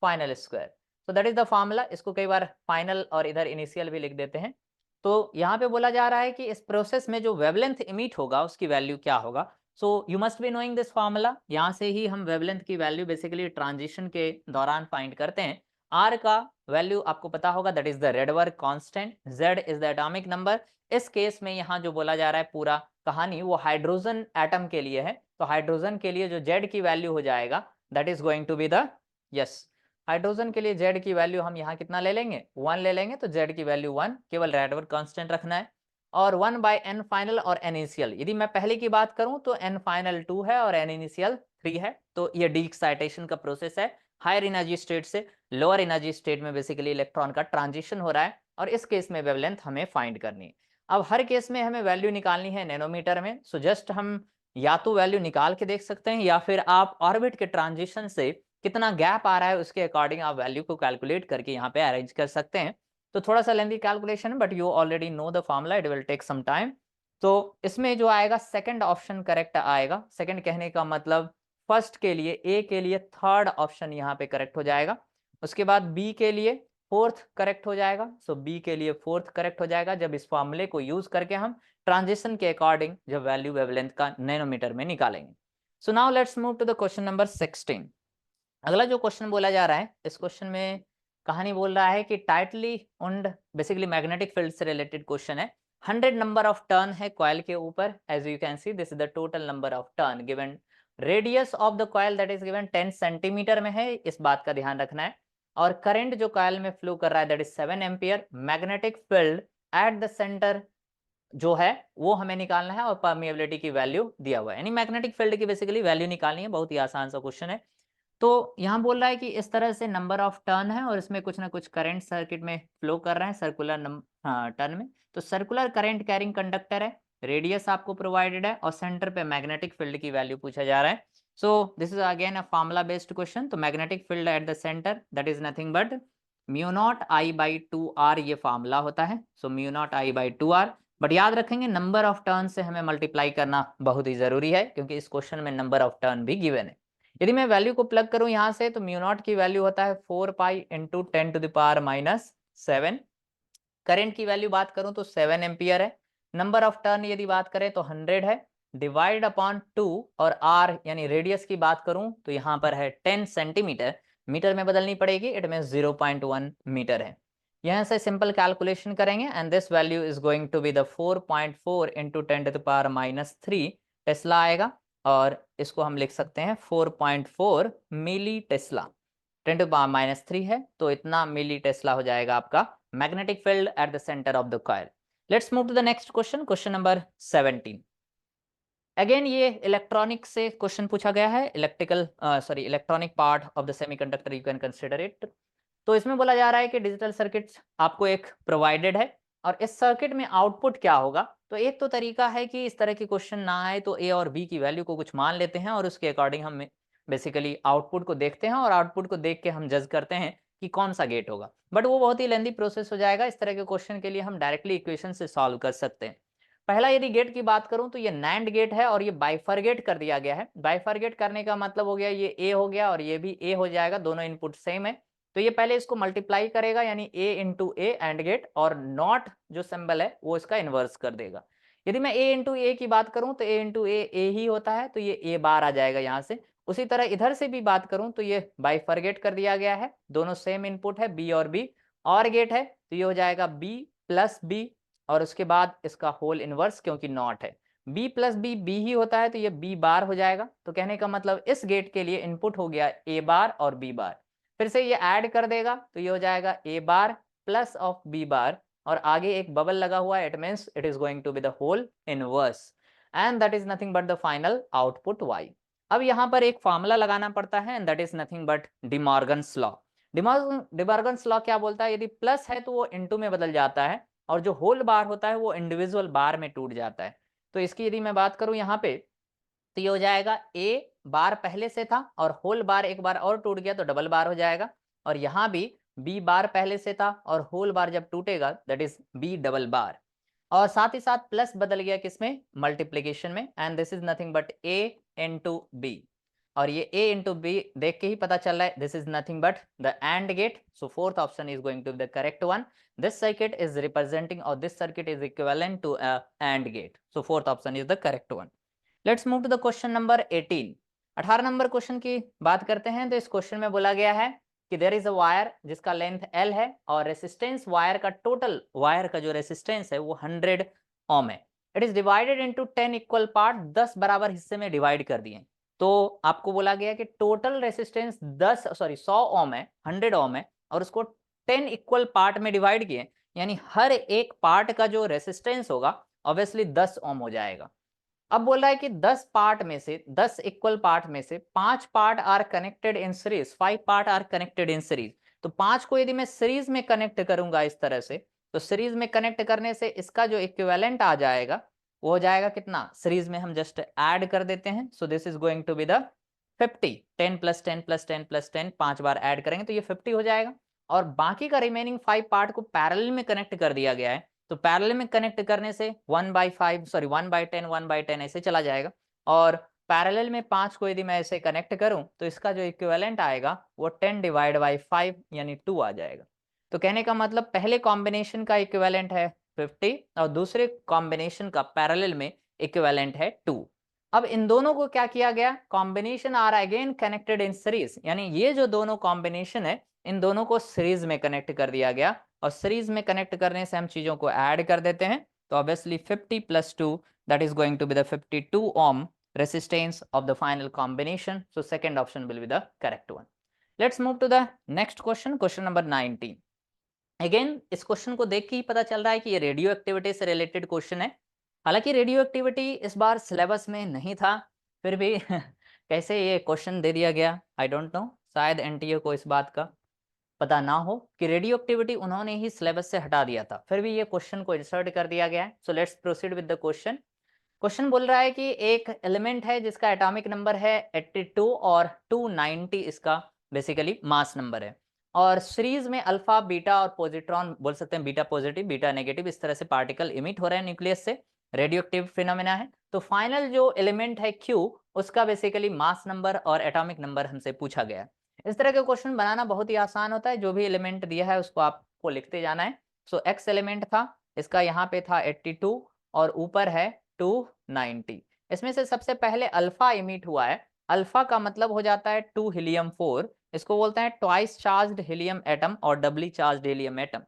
final square. तो दैट इज द फार्मूला। इसको कई बार फाइनल और इधर इनिशियल भी लिख देते हैं। तो यहाँ पे बोला जा रहा है कि इस प्रोसेस में जो वेवलेंथ इमिट होगा उसकी वैल्यू क्या होगा। So you must be knowing this formula. यहाँ से ही हम वेवलेंथ की वैल्यू बेसिकली ट्रांजिशन के दौरान फाइंड करते हैं। आर का वैल्यू आपको पता होगा, that is the Rydberg constant, Z is the atomic number. इस केस में यहाँ जो बोला जा रहा है पूरा कहानी वो हाइड्रोजन एटम के लिए है, तो हाइड्रोजन के लिए जो जेड की वैल्यू हो जाएगा that is going to be the, yes, hydrogen के लिए जेड की वैल्यू हम यहाँ कितना ले लेंगे, 1 ले लेंगे, तो जेड की वैल्यू 1, केवल रेडबर्ग कांस्टेंट रखना है। और 1 बाय एन फाइनल और एन इनिशियल, यदि मैं पहले की बात करूं तो एन फाइनल 2 है और एन इनिशियल 3 है। तो ये डी एक्साइटेशन का प्रोसेस है, हायर एनर्जी स्टेट से लोअर एनर्जी स्टेट में बेसिकली इलेक्ट्रॉन का ट्रांजिशन हो रहा है, और इस केस में वेवलेंथ हमें फाइंड करनी है। अब हर केस में हमें वैल्यू निकालनी है नैनोमीटर में, सो जस्ट हम या तो वैल्यू निकाल के देख सकते हैं, या फिर आप ऑर्बिट के ट्रांजिशन से कितना गैप आ रहा है उसके अकॉर्डिंग आप वैल्यू को कैलकुलेट करके यहाँ पे अरेंज कर सकते हैं। तो थोड़ा सा लेंदी कैलकुलेशन है, but you already know the formula, it will take some time. तो इसमें जो आएगा सेकंड ऑप्शन करेक्ट आएगा। सेकंड कहने का मतलब फर्स्ट के लिए, ए के लिए थर्ड ऑप्शन यहाँ पे करेक्ट हो जाएगा। उसके बाद बी के लिए फोर्थ करेक्ट हो जाएगा। सो बी के लिए फोर्थ करेक्ट हो जाएगा जब इस फॉर्मूले को यूज करके हम ट्रांजिशन के अकॉर्डिंग जब वैल्यू वेवलेंथ का नैनोमीटर में निकालेंगे। So now let's move to the question number 16। अगला जो क्वेश्चन बोला जा रहा है, इस क्वेश्चन में कहानी बोल रहा है कि tightly wound, basically magnetic field से रिलेटेड क्वेश्चन है। 100 नंबर ऑफ टर्न है कॉइल के ऊपर, as you can see this is the total number of turn given. Radius of the coil that is given 10 centimetre में है, इस बात का ध्यान रखना है। और करंट जो कॉइल में फ्लो कर रहा है that is 7 ampere. Magnetic field at the centre जो है वो हमें निकालना है, और परमिएबिलिटी की वैल्यू दिया हुआ है, यानी मैग्नेटिक फील्ड की बेसिकली वैल्यू निकालनी है। बहुत ही आसान सा क्वेश्चन है। तो यहाँ बोल रहा है कि इस तरह से नंबर ऑफ टर्न है, और इसमें कुछ ना कुछ करंट सर्किट में फ्लो कर रहा है सर्कुलर टर्न में। तो सर्कुलर करंट कैरिंग कंडक्टर है, रेडियस आपको प्रोवाइडेड है, और सेंटर पे मैग्नेटिक फील्ड की वैल्यू पूछा जा रहा है। So this is again a formula based question. तो magnetic field at the centre that is nothing but mu naught I by 2r, ये फार्मूला होता है। So mu naught I by 2r, but याद रखेंगे नंबर ऑफ टर्न से हमें multiply करना बहुत ही जरूरी है, क्योंकि इस क्वेश्चन में नंबर ऑफ टर्न भी गिवन है। यदि मैं वैल्यू को प्लग करूं यहाँ से, तो म्यू नॉट की वैल्यू होता है 4 pi into 10 to the power minus 7। Current की वैल्यू बात करूं तो 7 एम्पियर है। नंबर ऑफ टर्न यदि बात करें तो 100 है, डिवाइड अपॉन 2, और आर यानी रेडियस की बात करूं तो यहाँ पर है 10 सेंटीमीटर, मीटर में बदलनी पड़ेगी, इट मीन 0.1 मीटर है। यहाँ से सिंपल कैलकुलेशन करेंगे and this value is going to be the 4.4 into 10 to the power minus 3 tesla आएगा, और इसको हम लिख सकते हैं 4.4 milli tesla. 10 to power minus 3 है, तो इतना मिली टेस्ला हो जाएगा आपका magnetic field at the centre of the coil. Let's move to the next question, question number 17। Again ये इलेक्ट्रॉनिक से क्वेश्चन पूछा गया है, electronic part of the semiconductor, you can consider it. तो इसमें बोला जा रहा है कि डिजिटल सर्किट आपको एक प्रोवाइडेड है, और इस सर्किट में आउटपुट क्या होगा। तो एक तो तरीका है कि इस तरह के क्वेश्चन ना आए तो ए और बी की वैल्यू को कुछ मान लेते हैं, और उसके अकॉर्डिंग हम बेसिकली आउटपुट को देखते हैं और आउटपुट को देख के हम जज करते हैं कि कौन सा गेट होगा, बट वो बहुत ही लेंदी प्रोसेस हो जाएगा। इस तरह के क्वेश्चन के लिए हम डायरेक्टली इक्वेशन से सॉल्व कर सकते हैं। पहला यदि गेट की बात करूं तो ये नैंड गेट है और ये बाइफरगेट कर दिया गया है। बाइफरगेट करने का मतलब हो गया ये ए हो गया और ये भी ए हो जाएगा, दोनों इनपुट सेम है। तो ये पहले इसको मल्टीप्लाई करेगा यानी ए इंटू ए एंड गेट, और नॉट जो सिंबल है वो इसका इन्वर्स कर देगा। यदि मैं ए इंटू ए की बात करूं तो ए इंटू ए ही होता है, तो ये ए बार आ जाएगा यहाँ से। उसी तरह इधर से भी बात करूं तो ये बाइफरगेट कर दिया गया है, दोनों सेम इनपुट है बी और बी, और गेट है तो ये हो जाएगा बी प्लस बी और उसके बाद इसका होल इनवर्स क्योंकि नॉट है। b प्लस बी बी ही होता है तो ये b बार हो जाएगा। तो कहने का मतलब इस गेट के लिए इनपुट हो गया a बार और b बार, फिर से ये ऐड कर देगा तो ये हो जाएगा a bar plus of b bar, और आगे एक बबल लगा हुआ है, it means it is going to be the whole inverse and that is nothing but the final output y। अब यहाँ पर एक फॉर्मूला लगाना पड़ता है and that is nothing but De Morgan's law. De Morgan's law क्या बोलता है, यदि प्लस है तो वो इनटू में बदल जाता है और जो होल बार होता है वो इंडिविजुअल बार में टूट जाता है। तो इसकी यदि मैं बात करूं यहाँ पे तो ये हो जाएगा ए बार पहले से था और होल बार एक बार और टूट गया तो डबल बार हो जाएगा, और यहाँ भी बी बार पहले से था और होल बार जब टूटेगा दैट इज बी डबल बार, और साथ ही साथ प्लस बदल गया किसमें, मल्टीप्लीकेशन में, and this is nothing but A into B, और ये a इंटू बी देख के ही पता चल रहा है this is nothing but the AND gate. So fourth option is going to be the correct one. This circuit is representing और this circuit is equivalent to a AND gate, so fourth option is the correct one. Let's move to the question number 18। 18 number question की बात करते हैं। तो इस question में बोला गया है कि देयर इज अ वायर जिसका लेंथ L है और रेसिस्टेंस वायर का टोटल वायर का जो रेसिस्टेंस है वो 100 ओम है। It is divided into 10 equal part, 10 बराबर हिस्से में डिवाइड कर दिए। तो आपको बोला गया कि टोटल रेसिस्टेंस 100 ओम है, 100 ओम है, और उसको 10 इक्वल पार्ट में डिवाइड किए, यानी हर एक पार्ट का जो रेसिस्टेंस होगा ऑब्वियसली 10 ओम हो जाएगा। अब बोल रहा है कि 10 पार्ट में से 10 इक्वल पार्ट में से 5 part are connected in series, 5 part are connected in series. तो 5 को यदि मैं सीरीज में कनेक्ट करूंगा इस तरह से, तो सीरीज में कनेक्ट करने से इसका जो इक्विवेलेंट आ जाएगा वो हो जाएगा कितना, सीरीज में हम जस्ट ऐड कर देते हैं। So this is going to be the 50, 10 plus 10 plus 10 plus 10, 5 बार ऐड करेंगे तो ये 50 हो जाएगा, और बाकी का रिमेनिंग 5 पार्ट को पैरेलल में कनेक्ट कर दिया गया है। तो पैरेलल में कनेक्ट करने से 1/10 1/10 ऐसे चला जाएगा, और पैरेलल में 5 को यदि मैं ऐसे कनेक्ट करूं तो इसका जो इक्विवेलेंट आएगा वो 10 डिवाइड बाई 5 यानी 2 आ जाएगा। तो कहने का मतलब पहले कॉम्बिनेशन का इक्विवेलेंट है 50 और दूसरे कॉम्बिनेशन का पैरेलल में इक्विवेलेंट है 2। अब इन दोनों को क्या किया गया, combination are again connected in series, यानी ये जो दोनों कॉम्बिनेशन है इन दोनों को सीरीज में कनेक्ट कर दिया गया, और सीरीज में कनेक्ट करने से हम चीजों को ऐड कर देते हैं। तो obviously 50 plus 2 that is going to be the 52 ohm resistance of the final combination. So second option will be the correct one. Let's move to the next question, question number 19. Again इस question को देख के ही पता चल रहा है कि ये रेडियो एक्टिविटी से रिलेटेड क्वेश्चन है। हालांकि रेडियो एक्टिविटी इस बार सिलेबस में नहीं था, फिर भी कैसे ये क्वेश्चन दे दिया गया, आई डोंट नो, शायद एनटीए को इस बात का पता ना हो कि रेडियो एक्टिविटी उन्होंने ही सिलेबस से हटा दिया था, फिर भी ये क्वेश्चन को इंसर्ट कर दिया गया है। सो let's proceed with the question. Question बोल रहा है कि एक एलिमेंट है जिसका एटॉमिक नंबर है 82 और 290 इसका बेसिकली मास नंबर है, और सीरीज में अल्फा बीटा और पॉजिट्रॉन बोल सकते हैं, बीटा पॉजिटिव बीटा नेगेटिव इस तरह से पार्टिकल इमिट हो रहे हैं न्यूक्लियस से, रेडियो एक्टिव फिनोमेना है। तो फाइनल जो एलिमेंट है Q उसका बेसिकली मास नंबर और एटॉमिक नंबर हमसे पूछा गया है। इस तरह के क्वेश्चन बनाना बहुत ही आसान होता है, जो भी एलिमेंट दिया है उसको आपको लिखते जाना है। सो एक्स एलिमेंट था, इसका यहाँ पे था 82 और ऊपर है 290। इसमें से सबसे पहले अल्फा इमिट हुआ है, अल्फा का मतलब हो जाता है 2 हीलियम 4, इसको बोलते हैं ट्वाइस चार्ज्ड हीलियम एटम और डबली चार्ज्ड हीलियम एटम।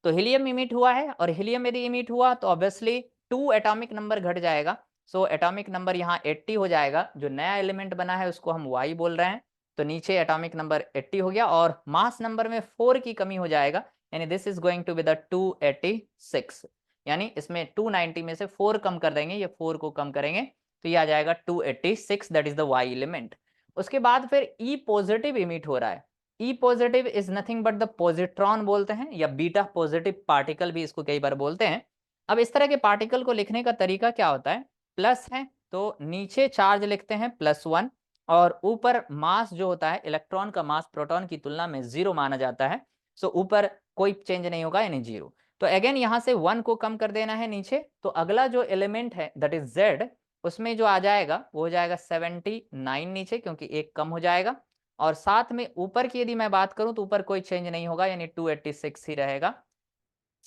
तो हीलियम इमिट हुआ है, और हीलियम यदि इमिट हुआ तो ऑब्वियसली 2 एटॉमिक नंबर घट जाएगा। सो एटॉमिक नंबर यहाँ 80 हो जाएगा, जो नया एलिमेंट बना है उसको हम Y बोल रहे हैं, तो नीचे एटॉमिक नंबर 80 हो गया, और मास नंबर में 4 की कमी हो जाएगा, यानी this is going to be the 286, यानी इसमें 290 में से 4 कम कर देंगे, ये 4 को कम करेंगे तो ये आ जाएगा 286, that is the Y element. उसके बाद फिर E पॉजिटिव इमिट हो रहा है, E positive is nothing but the positron बोलते हैं, या बीटा पॉजिटिव पार्टिकल भी इसको कई बार बोलते हैं। अब इस तरह के पार्टिकल को लिखने का तरीका क्या होता है, प्लस है तो नीचे चार्ज लिखते हैं +1, और ऊपर मास जो होता है, इलेक्ट्रॉन का मास प्रोटॉन की तुलना में 0 माना जाता है। सो ऊपर कोई चेंज नहीं होगा, यानी 0। तो अगेन यहाँ से 1 को कम कर देना है नीचे, तो अगला जो एलिमेंट है दैट इज Z, उसमें जो आ जाएगा वो हो जाएगा 79 नीचे, क्योंकि एक कम हो जाएगा। और साथ में ऊपर की यदि मैं बात करूं तो ऊपर कोई चेंज नहीं होगा, यानी 286 ही रहेगा।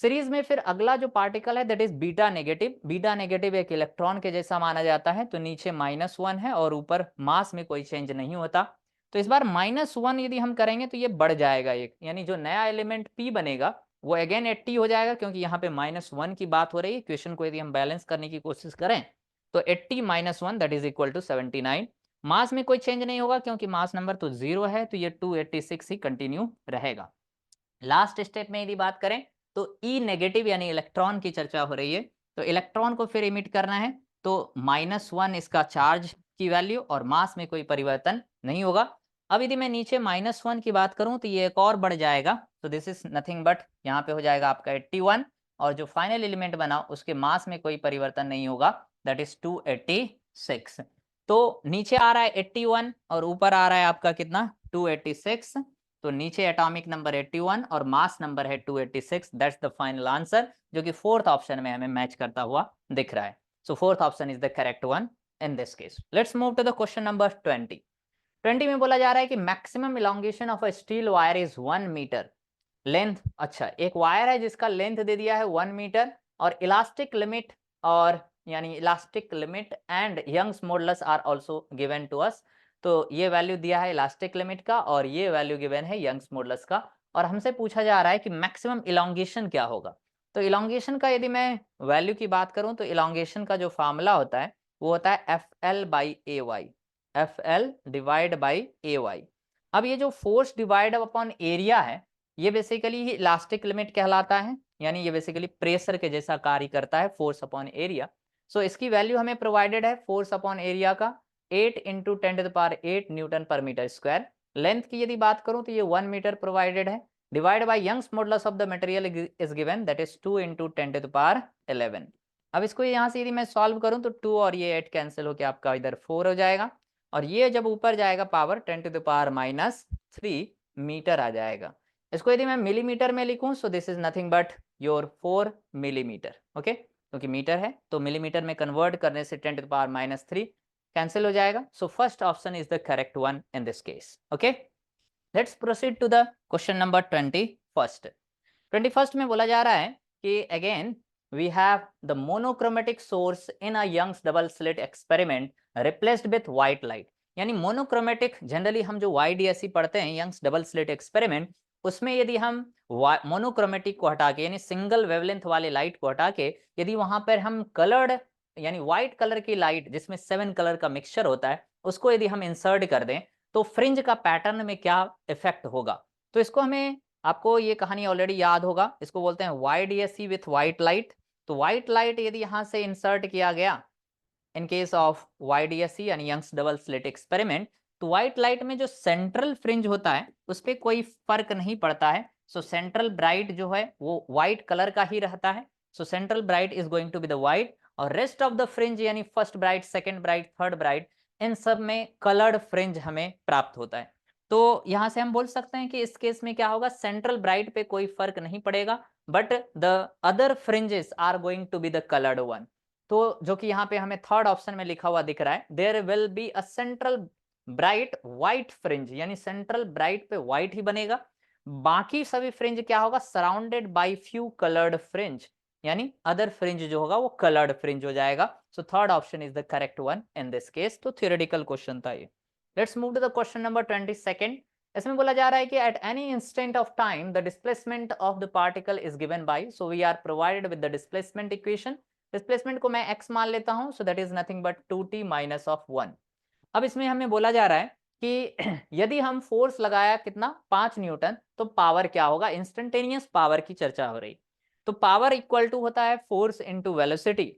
सीरीज में फिर अगला जो पार्टिकल है that is beta negative. Beta negative एक इलेक्ट्रॉन के जैसा माना जाता है, तो नीचे -1 है और ऊपर मास में कोई चेंज नहीं होता। तो इस बार -1 यदि हम करेंगे तो ये बढ़ जाएगा एक, यानी जो नया एलिमेंट P बनेगा वो अगेन 80 हो जाएगा, क्योंकि यहाँ पे -1 की बात हो रही है। क्वेश्चन को यदि हम बैलेंस करने की कोशिश करें तो 80 - 1 दैट इज इक्वल टू 79। मास में कोई चेंज नहीं होगा क्योंकि मास नंबर तो 0 है, तो ये 286 ही कंटिन्यू रहेगा। लास्ट स्टेप में यदि बात करें तो ई नेगेटिव यानी इलेक्ट्रॉन की चर्चा हो रही है। तो इलेक्ट्रॉन को फिर इमिट करना है, तो -1 इसका चार्ज की वैल्यू और मास में कोई परिवर्तन नहीं होगा। अब यदि मैं नीचे -1 की बात करूं तो ये एक और बढ़ जाएगा, तो दिस इज नथिंग बट यहाँ पे हो जाएगा आपका 81, और जो फाइनल एलिमेंट बना उसके मास में कोई परिवर्तन नहीं होगा, दैट इज 286। तो नीचे आ रहा है 81 और ऊपर आ रहा है आपका कितना, 286। तो नीचे एटॉमिक नंबर 81 और मास नंबर है 286, दैट्स द फाइनल आंसर, जो कि फोर्थ ऑप्शन में हमें मैच करता हुआ दिख रहा है। So fourth option is the correct one in this case. Let's move to the question number 20 में बोला जा रहा है कि maximum elongation of a steel wire is 1 metre length. अच्छा, एक वायर है जिसका लेंथ दे दिया है 1 मीटर, और इलास्टिक लिमिट, और यानी elastic limit and Young's modulus are also given to us. तो ये वैल्यू दिया है इलास्टिक लिमिट का और ये वैल्यू गिवन है यंग्स मॉडुलस का, और हमसे पूछा जा रहा है कि मैक्सिमम इलोंगेशन क्या होगा। तो इलोंगेशन का यदि मैं वैल्यू की बात करूं तो इलोंगेशन का जो फार्मूला होता है वो होता है FL/AY, FL divide by AY। अब ये जो फोर्स डिवाइड अपॉन एरिया है ये बेसिकली ही इलास्टिक लिमिट कहलाता है, यानी ये बेसिकली प्रेशर के जैसा कार्य करता है, फोर्स अपॉन एरिया। सो इसकी वैल्यू हमें प्रोवाइडेड है फोर्स अपॉन एरिया का 8 × 10⁸ न्यूटन पर मीटर स्क्वायर। लेंथ की यदि बात करूं तो ये 1 मीटर प्रोवाइडेड है, divide by Young's modulus of the material is given, that is 2 × 10⁻11। अब इसको यहाँ से यदि मैं सॉल्व करूं तो 2 और ये 8 कैंसिल होकर आपका इधर 4 हो जाएगा, और ये जब ऊपर जाएगा पावर 10⁻³ मीटर आ जाएगा। इसको यदि मैं मिलीमीटर में लिखूं सो this is nothing but your 4 millimetre. Okay, क्योंकि मीटर है तो मिलीमीटर में कन्वर्ट करने से 10⁻³ कैंसिल हो जाएगा। So first option is the correct one in this case. Okay, let's proceed to the question number 21 में बोला जा रहा है कि again we have the monochromatic source in a Young's double slit experiment replaced with white light. यानी monochromatic generally हम जो YDSE पढ़ते हैं यंग्स डबल स्लिट एक्सपेरिमेंट, उसमें यदि हम मोनोक्रोमेटिक को हटा के यानी सिंगल वेवलेंथ वाले लाइट को हटा के यदि वहां पर हम कलर्ड यानी व्हाइट कलर की लाइट जिसमें 7 कलर का मिक्सचर होता है उसको यदि हम इंसर्ट कर दें तो फ्रिंज का पैटर्न में क्या इफेक्ट होगा। तो इसको हमें, आपको ये कहानी ऑलरेडी याद होगा, इसको बोलते हैं YDSE विथ व्हाइट लाइट। तो व्हाइट लाइट यदि यहाँ से इंसर्ट किया गया इन केस ऑफ YDSE यानी यंग्स डबल स्लिट एक्सपेरिमेंट, तो व्हाइट लाइट में जो सेंट्रल फ्रिंज होता है उस पर कोई फर्क नहीं पड़ता है। सो सेंट्रल ब्राइट जो है वो व्हाइट कलर का ही रहता है। So central bright is going to be the white, और रेस्ट ऑफ द फ्रिंज यानी first bright, second bright, third bright, इन सब में कलर्ड फ्रिंज हमें प्राप्त होता है। तो यहां से हम बोल सकते हैं कि इस केस में क्या होगा, सेंट्रल ब्राइट पे कोई फर्क नहीं पड़ेगा, but the other fringes are going to be the coloured one. तो जो कि यहाँ पे हमें थर्ड ऑप्शन में लिखा हुआ दिख रहा है, there will be a central bright white fringe, यानी सेंट्रल ब्राइट पे व्हाइट ही बनेगा, बाकी सभी फ्रिंज क्या होगा, surrounded by few coloured fringe, यानी अदर फ्रिंज जो होगा वो कलर्ड फ्रिंज हो जाएगा। So third option is the correct one in this case. तो थ्योरेटिकल क्वेश्चन था ये। Let's move to the question number 22। इसमें बोला जा रहा है कि at any instant of time the displacement of the particle is given by, so we are provided with the displacement equation. Displacement को मैं x मान लेता हूं, so that is nothing but 2t minus of 1। अब इसमें हमें बोला जा रहा है कि यदि हम फोर्स लगाया कितना 5 न्यूटन तो पावर क्या होगा, इंस्टेंटेनियस पावर की चर्चा हो रही। तो पावर इक्वल टू होता है force into velocity.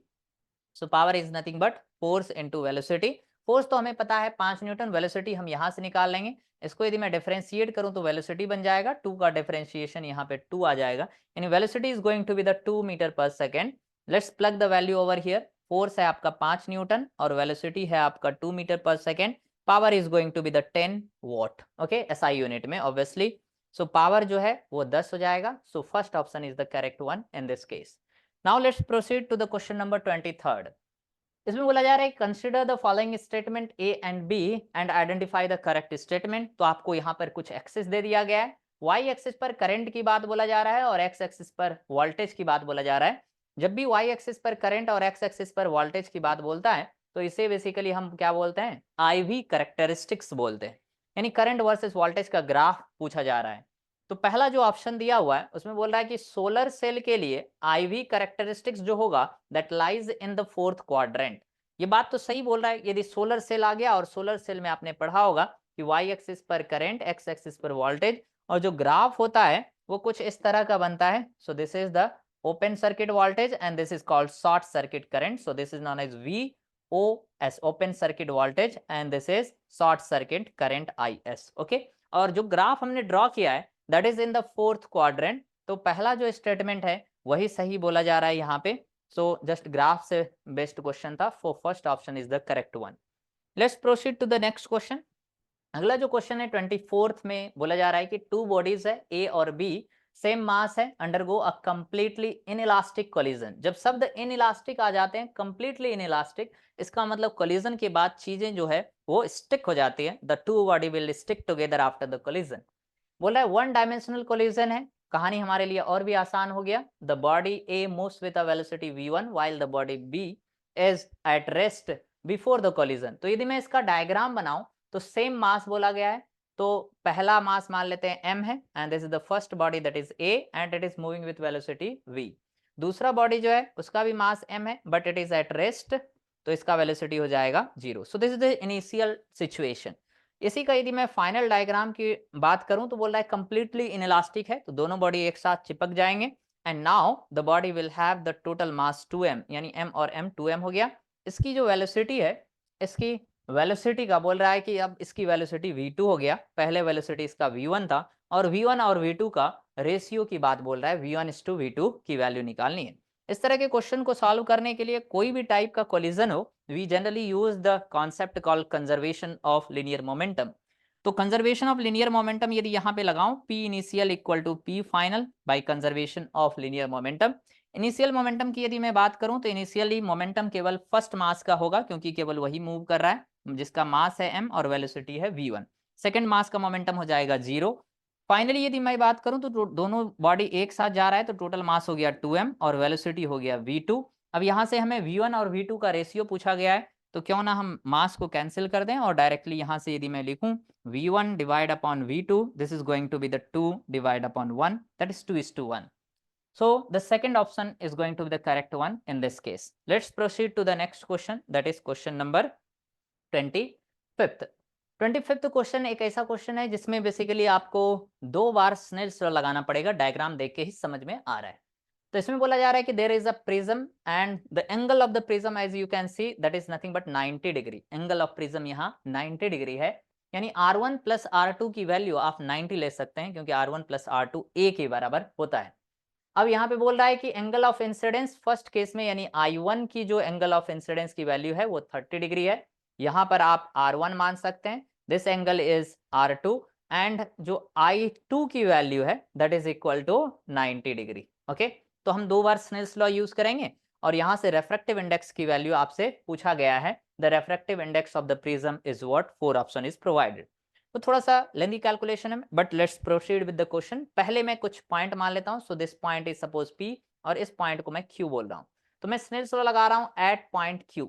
So power is nothing but force into velocity. Force तो हमें पता है 5 न्यूटन, वेलोसिटी हम यहां से निकाल लेंगे। इसको यदि मैं डिफरेंशिएट करूं तो वेलोसिटी बन जाएगा 2 का डिफरेंशिएशन यहाँ पे 2 आ जाएगा, यानी velocity is going to be the 2 metre पर second. Let's plug the value over here. Force है आपका 5 न्यूटन और वेलोसिटी है आपका 2 मीटर पर second. Power is going to be the 10 watt, okay, SI unit में ऑब्वियसली। सो पावर जो है वो 10 हो जाएगा। So first option is the correct one in this case. Now let's proceed to the question number 23। इसमें बोला जा रहा है consider the following statement A and B and identify the correct statement. तो आपको यहाँ पर कुछ एक्सिस दे दिया गया है, वाई एक्सिस पर करंट की बात बोला जा रहा है और एक्स एक्सिस पर वोल्टेज की बात बोला जा रहा है। जब भी वाई एक्सिस पर करंट और एक्स एक्सिस पर वोल्टेज की बात बोलता है तो इसे बेसिकली हम क्या बोलते हैं, IV कैरेक्टरिस्टिक्स बोलते हैं, यानी करंट वर्सेस वोल्टेज का ग्राफ पूछा जा रहा है। तो पहला जो ऑप्शन दिया हुआ है उसमें बोल रहा है कि सोलर सेल के लिए IV कैरेक्टरिस्टिक्स जो होगा that lies in the fourth quadrant. ये बात तो सही बोल रहा है, यदि सोलर सेल आ गया और सोलर सेल में आपने पढ़ा होगा कि वाई एक्सिस पर करंट, एक्स एक्सिस पर वोल्टेज, और जो ग्राफ होता है वो कुछ इस तरह का बनता है। So this is the open circuit voltage and this is called short circuit current. So this is known as VOS, open circuit voltage, and this is short circuit current IS, okay. और जो graph हमने draw किया है that is in the fourth quadrant. तो पहला जो statement है वही सही बोला जा रहा है यहाँ पे। सो जस्ट ग्राफ से बेस्ड क्वेश्चन था, for first option is the correct one. Let's proceed to the next question. अगला जो क्वेश्चन है 24th में बोला जा रहा है कि टू बॉडीज है A और B, सेम मास है, undergo a completely inelastic collision. जब शब्द इनइलास्टिक आ जाते हैं, कंप्लीटली इनइलास्टिक, इसका मतलब कोलिजन के बाद चीजें जो है वो स्टिक हो जाती है। The two body will stick together after the collision. बोला है वन डायमेंशनल कोलिजन है, कहानी हमारे लिए और भी आसान हो गया। The body A moves with a velocity v1 while the body B is at rest before the collision. तो यदि मैं इसका डायग्राम बनाऊं तो सेम मास बोला गया है, तो पहला मास मान लेते हैं m है and this is the first body that is A and it is moving with velocity v। दूसरा बॉडी जो है उसका भी मास m है but it is at rest, तो इसका वेलोसिटी हो जाएगा 0। सो this is the initial situation. इसी का यदि मैं फाइनल डायग्राम की बात करूं तो बोल रहा है कंप्लीटली इनइलास्टिक है, तो दोनों बॉडी एक साथ चिपक जाएंगे and now the body will have the total mass 2m, यानी m और m 2m हो गया। इसकी जो वेलोसिटी है, इसकी वेलोसिटी का बोल रहा है कि अब इसकी वेलोसिटी v2 हो गया, पहले वेलोसिटी इसका v1 था, और v1 और v2 का रेशियो की बात बोल रहा है, v1:v2 की वैल्यू निकालनी है। इस तरह के क्वेश्चन को सॉल्व करने के लिए कोई भी टाइप का कोलिजन हो, we generally use the concept called conservation of linear momentum. तो कंजर्वेशन ऑफ लीनियर मोमेंटम यदि यहाँ पे लगाऊं, P initial equal to P final by conservation of linear momentum. Initial momentum की यदि मैं बात करूं तो इनिशियली मोमेंटम केवल फर्स्ट मास का होगा, क्योंकि केवल वही मूव कर रहा है जिसका मास है m और वेलोसिटी है v1। सेकंड मास का मोमेंटम हो जाएगा 0। फाइनली यदि मैं बात करूं तो दोनों बॉडी एक साथ जा रहा है, तो टोटल मास हो गया 2m और वेलोसिटी हो गया v2। अब यहाँ से हमें v1 और v2 का रेशियो पूछा गया है, तो क्यों ना हम मास को कैंसिल कर दें और डायरेक्टली यहाँ से यदि मैं लिखूं v1 divide upon v2, this is going to be the 2 divide upon 1, that is 2:1। So the second option is going to be the correct one in this case. Let's proceed to the next question, that is question number 25th। 25th question एक ऐसा question है जिसमें basically आपको 2 बार Snell's law लगाना पड़ेगा, diagram देख के ही समझ में आ रहा है। तो इसमें बोला जा रहा है कि there is a prism and the angle of the prism as you can see that is nothing but 90 degree. Angle of prism यहाँ 90 डिग्री है, यानी R1 प्लस R2 की वैल्यू आप 90 ले सकते हैं, क्योंकि R1 प्लस R2 A के बराबर होता है। अब यहाँ पे बोल रहा है कि angle of incidence first case में, यानी I1 की जो एंगल ऑफ इंसिडेंस की वैल्यू है वो 30 डिग्री है। यहाँ पर आप R1 मान सकते हैं, this angle is R2, and जो I2 की वैल्यू है that is equal to 90 degree, okay. तो हम 2 बार स्नेल्स लॉ यूज करेंगे और यहाँ से रेफ्रेक्टिव इंडेक्स की वैल्यू आपसे पूछा गया है। The refractive index of the prism is what, 4 option is provided. तो थोड़ा सा लेंथी कैलकुलेशन है, but let's proceed with the question. पहले मैं कुछ पॉइंट मान लेता हूं। So this point is suppose P और इस पॉइंट को मैं Q बोल रहा हूं, तो मैं स्नेल्स लॉ लगा रहा हूं एट पॉइंट Q।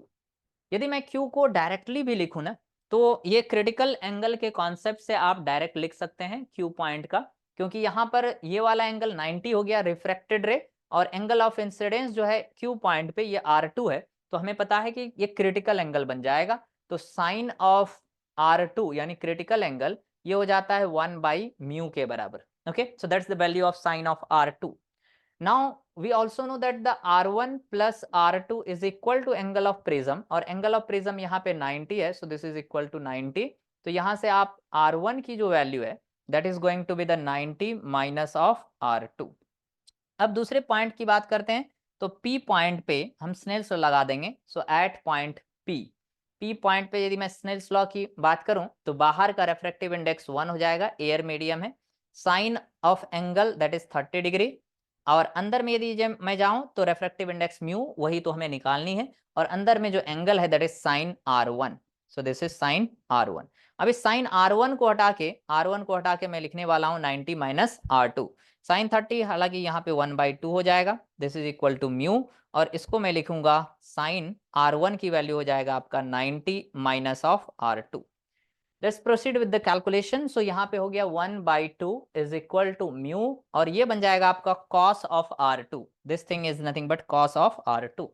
यदि मैं Q को डायरेक्टली भी लिखूं ना, तो ये क्रिटिकल एंगल के कॉन्सेप्ट से आप डायरेक्ट लिख सकते हैं Q पॉइंट का, क्योंकि यहाँ पर ये वाला एंगल 90 हो गया रिफ्रेक्टेड रे, और एंगल ऑफ इंसिडेंस जो है Q पॉइंट पे ये R2 है, तो हमें पता है कि ये क्रिटिकल एंगल बन जाएगा। तो साइन ऑफ R2 यानी क्रिटिकल एंगल ये हो जाता है 1/μ के बराबर, okay. So that's the value of sine of R2। Now we also know that the R1 plus R2 is equal to angle of prism, और angle of prism यहाँ पे 90 है, so this is equal to 90। तो यहाँ से आप R1 की जो वैल्यू है that is going to be the 90 minus of R2। अब दूसरे पॉइंट की बात करते हैं, तो P पॉइंट पे हम स्नेल्स लॉ लगा देंगे। So at point P P point पे यदि मैं स्नेल्स लॉ की बात करूं तो बाहर का रेफ्रेक्टिव इंडेक्स 1 हो जाएगा, एयर मीडियम है, sine of angle that is 30 degree, और अंदर में यदि जब मैं जाऊं तो रेफ्रेक्टिव इंडेक्स म्यू वही तो हमें निकालनी है, और अंदर में जो एंगल है that is sine R1, so this is sine R1। अब इस साइन R1 को हटा के मैं लिखने वाला हूं 90 माइनस R2, साइन 30 हालांकि यहाँ पे 1/2 हो जाएगा, this is equal to mu, और इसको मैं लिखूंगा साइन R1 की वैल्यू हो जाएगा आपका 90 minus of R2। Let's proceed with the calculation. So यहाँ पे हो गया 1/2 इज इक्वल टू म्यू, और ये बन जाएगा आपका cos of R2, this thing is nothing but cos of R2।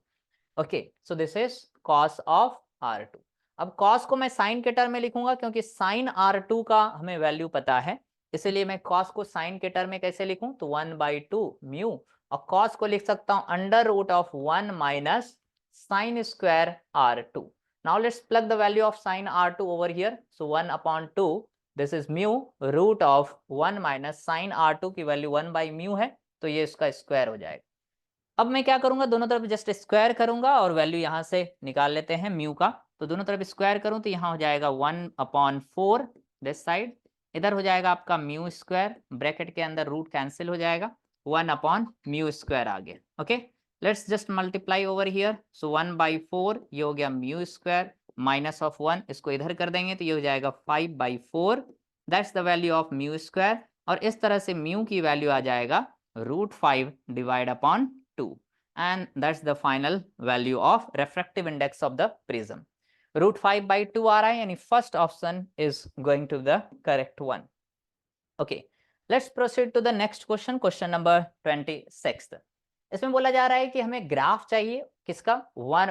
Okay, so this is cos of R2। अब cos को मैं साइन के टर्म में लिखूंगा क्योंकि साइन R2 का हमें वैल्यू पता है, इसलिए मैं cos को साइन के टर्म में कैसे लिखूं, तो 1/2 म्यू, और cos को लिख सकता हूं under root of 1 minus sine square R2। Now let's plug the value of sin R2 over here. So 1/2, this is mu, root of 1 minus sin R2 की वैल्यू 1/mu है, तो ये इसका स्क्वायर हो जाएगा। अब मैं क्या करूंगा, दोनों तरफ जस्ट स्क्वायर करूंगा और वैल्यू यहाँ से निकाल लेते हैं म्यू का, तो दोनों तरफ स्क्वायर करूं तो यहाँ हो जाएगा 1/4 दिस साइड, इधर हो जाएगा आपका म्यू स्क्वायर, ब्रैकेट के अंदर रूट कैंसिल हो जाएगा, 1/mu स्क्वायर आ गया। Okay, let's just multiply over here, so 1/4 ये हो गया म्यू स्क्वायर माइनस ऑफ 1, इसको इधर कर देंगे तो ये हो जाएगा 5/4, that's the value of mu square, और इस तरह से म्यू की वैल्यू आ जाएगा √5 divide upon 2, and that's the final value of refractive index of the prism. √5/2 आ रहा है, यानी first option is going to the correct one. Okay, let's proceed to the next question, question number 26। इसमें बोला जा रहा है कि हमें ग्राफ चाहिए किसका,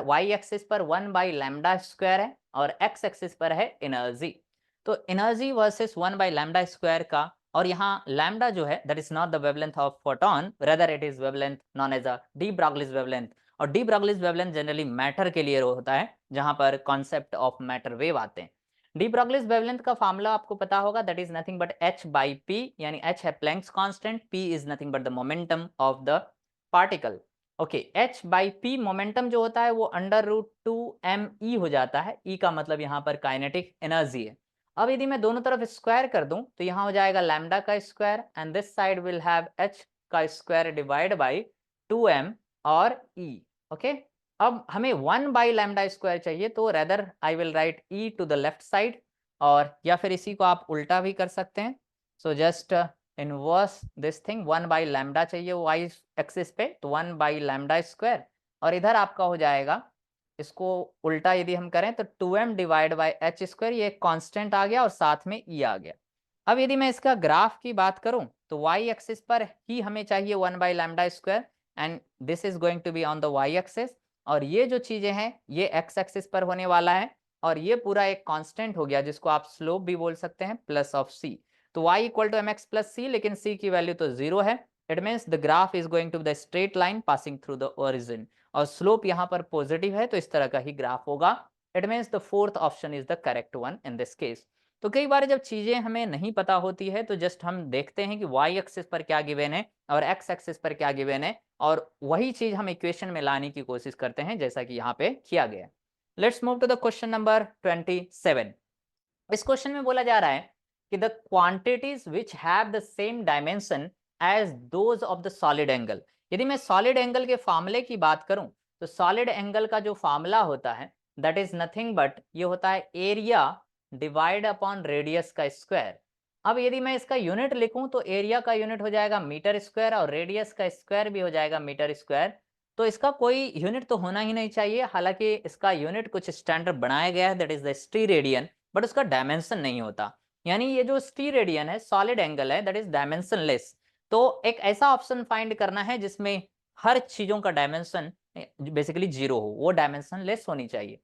y एक्सिस पर 1/λ² है और x एक्सिस पर है एनर्जी, तो एनर्जी वर्सेस 1/λ² का, और यहाँ लैम्डा जो है that is not the wavelength of photon, rather it is wavelength known as a de Broglie's wavelength, और de Broglie's wavelength generally matter के लिए होता है जहां पर कॉन्सेप्ट ऑफ मैटर वेव आते हैं। डी ब्रॉगलीज वेवलेंथ का फार्मूला आपको पता होगा, that is nothing but h/p, यानी h है Planck's constant, p is nothing but the momentum of the particle. Okay, h/p momentum जो होता है वो √2me हो जाता है, e का मतलब यहाँ पर काइनेटिक एनर्जी है। अब यदि मैं दोनों तरफ स्क्वायर कर दूं तो यहाँ हो जाएगा लैम्डा का square, and this side will have h का स्क्वायर डिवाइड बाय 2m और e। ओके, अब हमें 1/λ² चाहिए, तो rather I will write e to the left side, और या फिर इसी को आप उल्टा भी कर सकते हैं, so just inverse this thing, 1/λ चाहिए y एक्सिस पे, तो 1/λ², और इधर आपका हो जाएगा, इसको उल्टा यदि हम करें तो 2m डिवाइड बाय h², ये कांस्टेंट आ गया और साथ में e आ गया। अब यदि मैं इसका ग्राफ की बात करूं तो y एक्सिस पर ही हमें चाहिए 1/λ², and this is going to be on the y axis, और ये जो चीजें हैं ये x एक्सिस पर होने वाला है, और ये पूरा एक कांस्टेंट हो गया जिसको आप स्लोप भी बोल सकते हैं, प्लस ऑफ c, तो y equal to mx plus c, लेकिन c की वैल्यू तो 0 है, it means the graph is going to the straight line passing through the origin, और स्लोप यहाँ पर पॉजिटिव है तो इस तरह का ही ग्राफ होगा, it means the fourth option is the correct one in this case. तो कई बार जब चीजें हमें नहीं पता होती है तो जस्ट हम देखते हैं कि y एक्सिस पर क्या गिवन है और x एक्सिस पर क्या गिवन है, और वही चीज हम इक्वेशन में लाने की कोशिश करते हैं जैसा कि यहाँ पे किया गया है। Let's move to the question number 27। इस क्वेश्चन में बोला जा रहा है कि the quantities which have the same dimension as those of the solid angle. यदि मैं सॉलिड एंगल के फार्मूले की बात करूं तो सॉलिड एंगल का जो फार्मूला होता है दैट इज नथिंग बट ये होता है एरिया डिवाइड अपॉन रेडियस का स्क्वायर। अब यदि मैं इसका यूनिट लिखूं तो एरिया का यूनिट हो जाएगा मीटर स्क्वायर और रेडियस का स्क्वायर भी हो जाएगा मीटर स्क्वायर, तो इसका कोई यूनिट तो होना ही नहीं चाहिए, हालांकि इसका यूनिट कुछ स्टैंडर्ड बनाया गया है दैट इज द स्टीरेडियन, बट उसका डायमेंशन नहीं होता, यानी ये जो स्टीरेडियन है सॉलिड एंगल है दैट इज डायमेंशनलेस। तो एक ऐसा ऑप्शन फाइंड करना है जिसमें हर चीजों का डायमेंशन बेसिकली 0 हो, वो डायमेंशनलेस होनी चाहिए।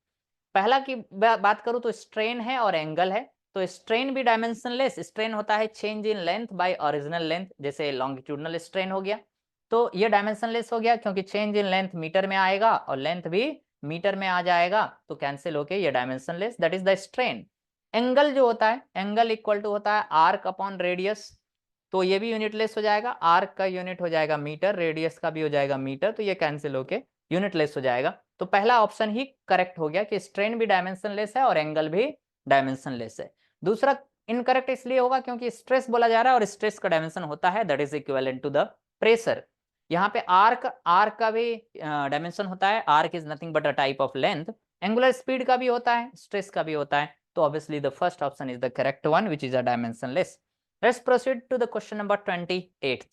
पहला की बात करूं तो स्ट्रेन है और एंगल है, तो स्ट्रेन भी डायमेंशनलेस, स्ट्रेन होता है change in length bye original length, जैसे लॉन्गिट्यूडनल स्ट्रेन हो गया, तो ये डायमेंशनलेस हो गया क्योंकि चेंज इन लेंथ मीटर में आएगा और लेंथ भी मीटर में आ जाएगा, तो कैंसिल होके ये dimensionless, that is the strain. Angle जो होता है, एंगल इक्वल टू होता है आर्क अपॉन रेडियस, तो ये भी यूनिटलेस हो जाएगा, आर्क का यूनिट हो जाएगा मीटर, रेडियस का भी हो जाएगा मीटर, तो ये कैंसिल होके यूनिटलेस हो जाएगा। तो पहला ऑप्शन ही करेक्ट हो गया कि स्ट्रेन भी डायमेंशनलेस है और एंगल भी डायमेंशनलेस है। दूसरा इनकरेक्ट इसलिए होगा क्योंकि स्ट्रेस बोला जा रहा है और स्ट्रेस का डायमेंशन होता है that is equivalent to the pressure. यहाँ पे आर्क का भी डायमेंशन होता है, arc is nothing but a type of length, angular speed का भी होता है, स्ट्रेस का भी होता है, तो obviously the first option is the correct one which is a dimensionless. Let's proceed to the question number 28।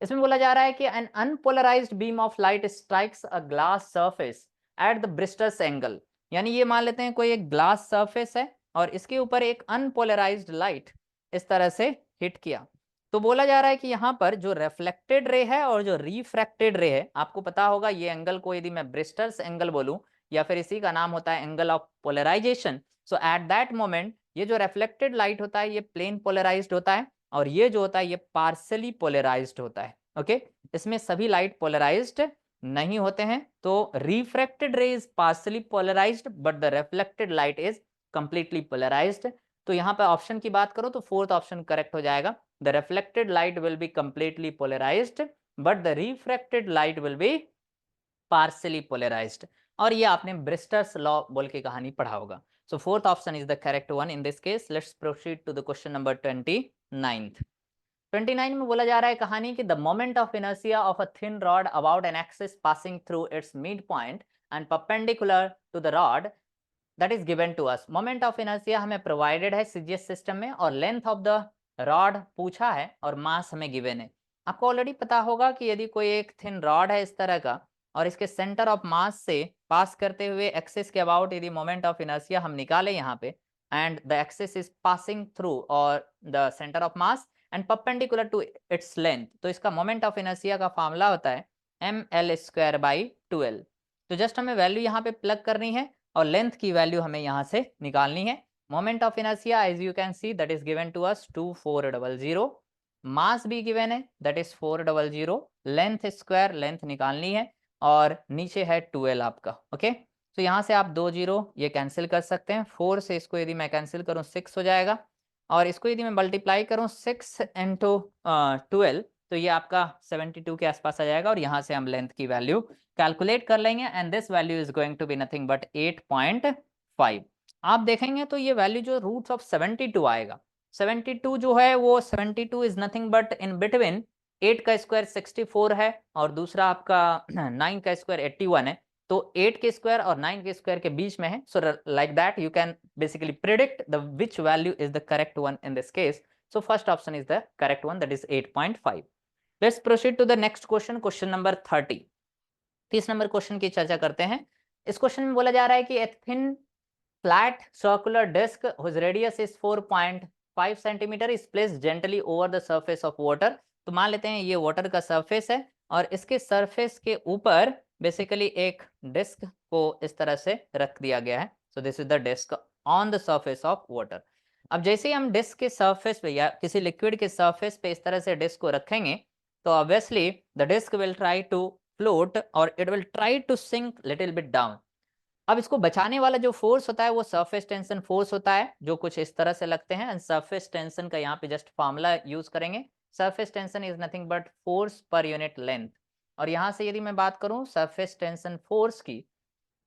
इसमें बोला जा रहा है कि an unpolarised beam of light strikes a glass surface at the Brewster's angle, यानी ये मान लेते हैं कोई एक ग्लास सरफेस है और इसके ऊपर एक अनपोलराइज्ड लाइट इस तरह से हिट किया। तो बोला जा रहा है कि यहाँ पर जो रिफ्लेक्टेड रे है और जो रिफ्रैक्टेड रे है, आपको पता होगा ये एंगल को यदि मैं ब्रिस्टल्स एंगल बोलूं या फिर इसी का नाम होता है angle of polarisation, so at that moment ये जो रिफ्लेक्टेड लाइट होता है ये प्लेन पोलराइज्ड होता है और ये जो होता है ये पार्शियली पोलराइज्ड होता है। ओके, इसमें सभी लाइट पोलराइज्ड नहीं होते हैं, तो refracted ray is partially polarised but the reflected light is completely polarised. तो यहाँ पे ऑप्शन की बात करो तो फोर्थ ऑप्शन करेक्ट हो जाएगा, the reflected light will be completely polarised but the refracted light will be partially polarised. और ये आपने ब्रिस्टर्स लॉ बोल के कहानी पढ़ा होगा। So fourth option is the correct one in this case. Let's proceed to the question number 29th. 29 में बोला जा रहा है कहानी कि the moment of inertia of a thin rod about an axis passing through its midpoint and perpendicular to the rod that is given to us. Moment of inertia हमें provided है CGS system में और length of the rod पूछा है और mass हमें given है। आपको ऑलरेडी पता होगा कि यदि कोई एक thin rod है इस तरह का और इसके सेंटर ऑफ मास से पास करते हुए एक्सिस के अबाउट यदि मोमेंट ऑफ इनर्शिया हम निकालें यहाँ पे and the axis is passing through और the centre of mass and perpendicular to its length, तो इसका मोमेंट ऑफ इनर्शिया का फॉर्मूला होता है ml² / 2l। तो जस्ट हमें वैल्यू यहाँ पे प्लग करनी है और लेंथ की वैल्यू हमें यहाँ से निकालनी है। Moment of inertia as you can see that is given to us 2400, mass भी गिवन है that is 400, length square length निकालनी है और नीचे है 2l आपका। ओके, तो यहाँ से आप 2 जीरो ये कैंसिल कर सकते हैं, 4 से इसको यदि मैं कैंसिल करूँ 6 हो जाएगा और इसको यदि मैं मल्टीप्लाई करूँ 6 इंटू 12 तो ये आपका 72 के आसपास आ जाएगा और यहाँ से हम लेंथ की वैल्यू कैलकुलेट कर लेंगे and this value is going to be nothing but 8.5। आप देखेंगे तो ये वैल्यू जो रूट्स ऑफ 72 आएगा, 72 जो है वो 72 is nothing but in between 8 का स्क्वायर 64 है और दूसरा आपका 9 का स्क्वायर 81 है, तो 8 के स्क्वायर और 9 के स्क्वायर के बीच में है। So like that you can basically predict the which value is the correct one in this case. So first option is the correct one that is 8.5। Let's proceed to the next question, question number 30। 30 number question की चर्चा करते हैं। इस question में बोला जा रहा है कि a thin flat circular disc whose radius is 4.5 centimetre is placed gently over the surface of water। तो मान लेते हैं ये वाटर का सरफेस है और इसके सरफेस के ऊपर बेसिकली एक डिस्क को इस तरह से रख दिया गया है। So this is the disc on the surface of water. अब जैसे ही हम डिस्क के सरफेस पे या किसी लिक्विड के सरफेस पे इस तरह से डिस्क को रखेंगे तो obviously the disc will try to float और it will try to sink little bit down. अब इसको बचाने वाला जो फोर्स होता है वो सरफेस टेंशन फोर्स होता है जो कुछ इस तरह से लगते हैं एंड सरफेस टेंशन का यहाँ पे जस्ट फॉर्मूला यूज करेंगे। Surface tension is nothing but force per unit length और यहाँ से यदि मैं बात करूँ सरफेस टेंशन फोर्स की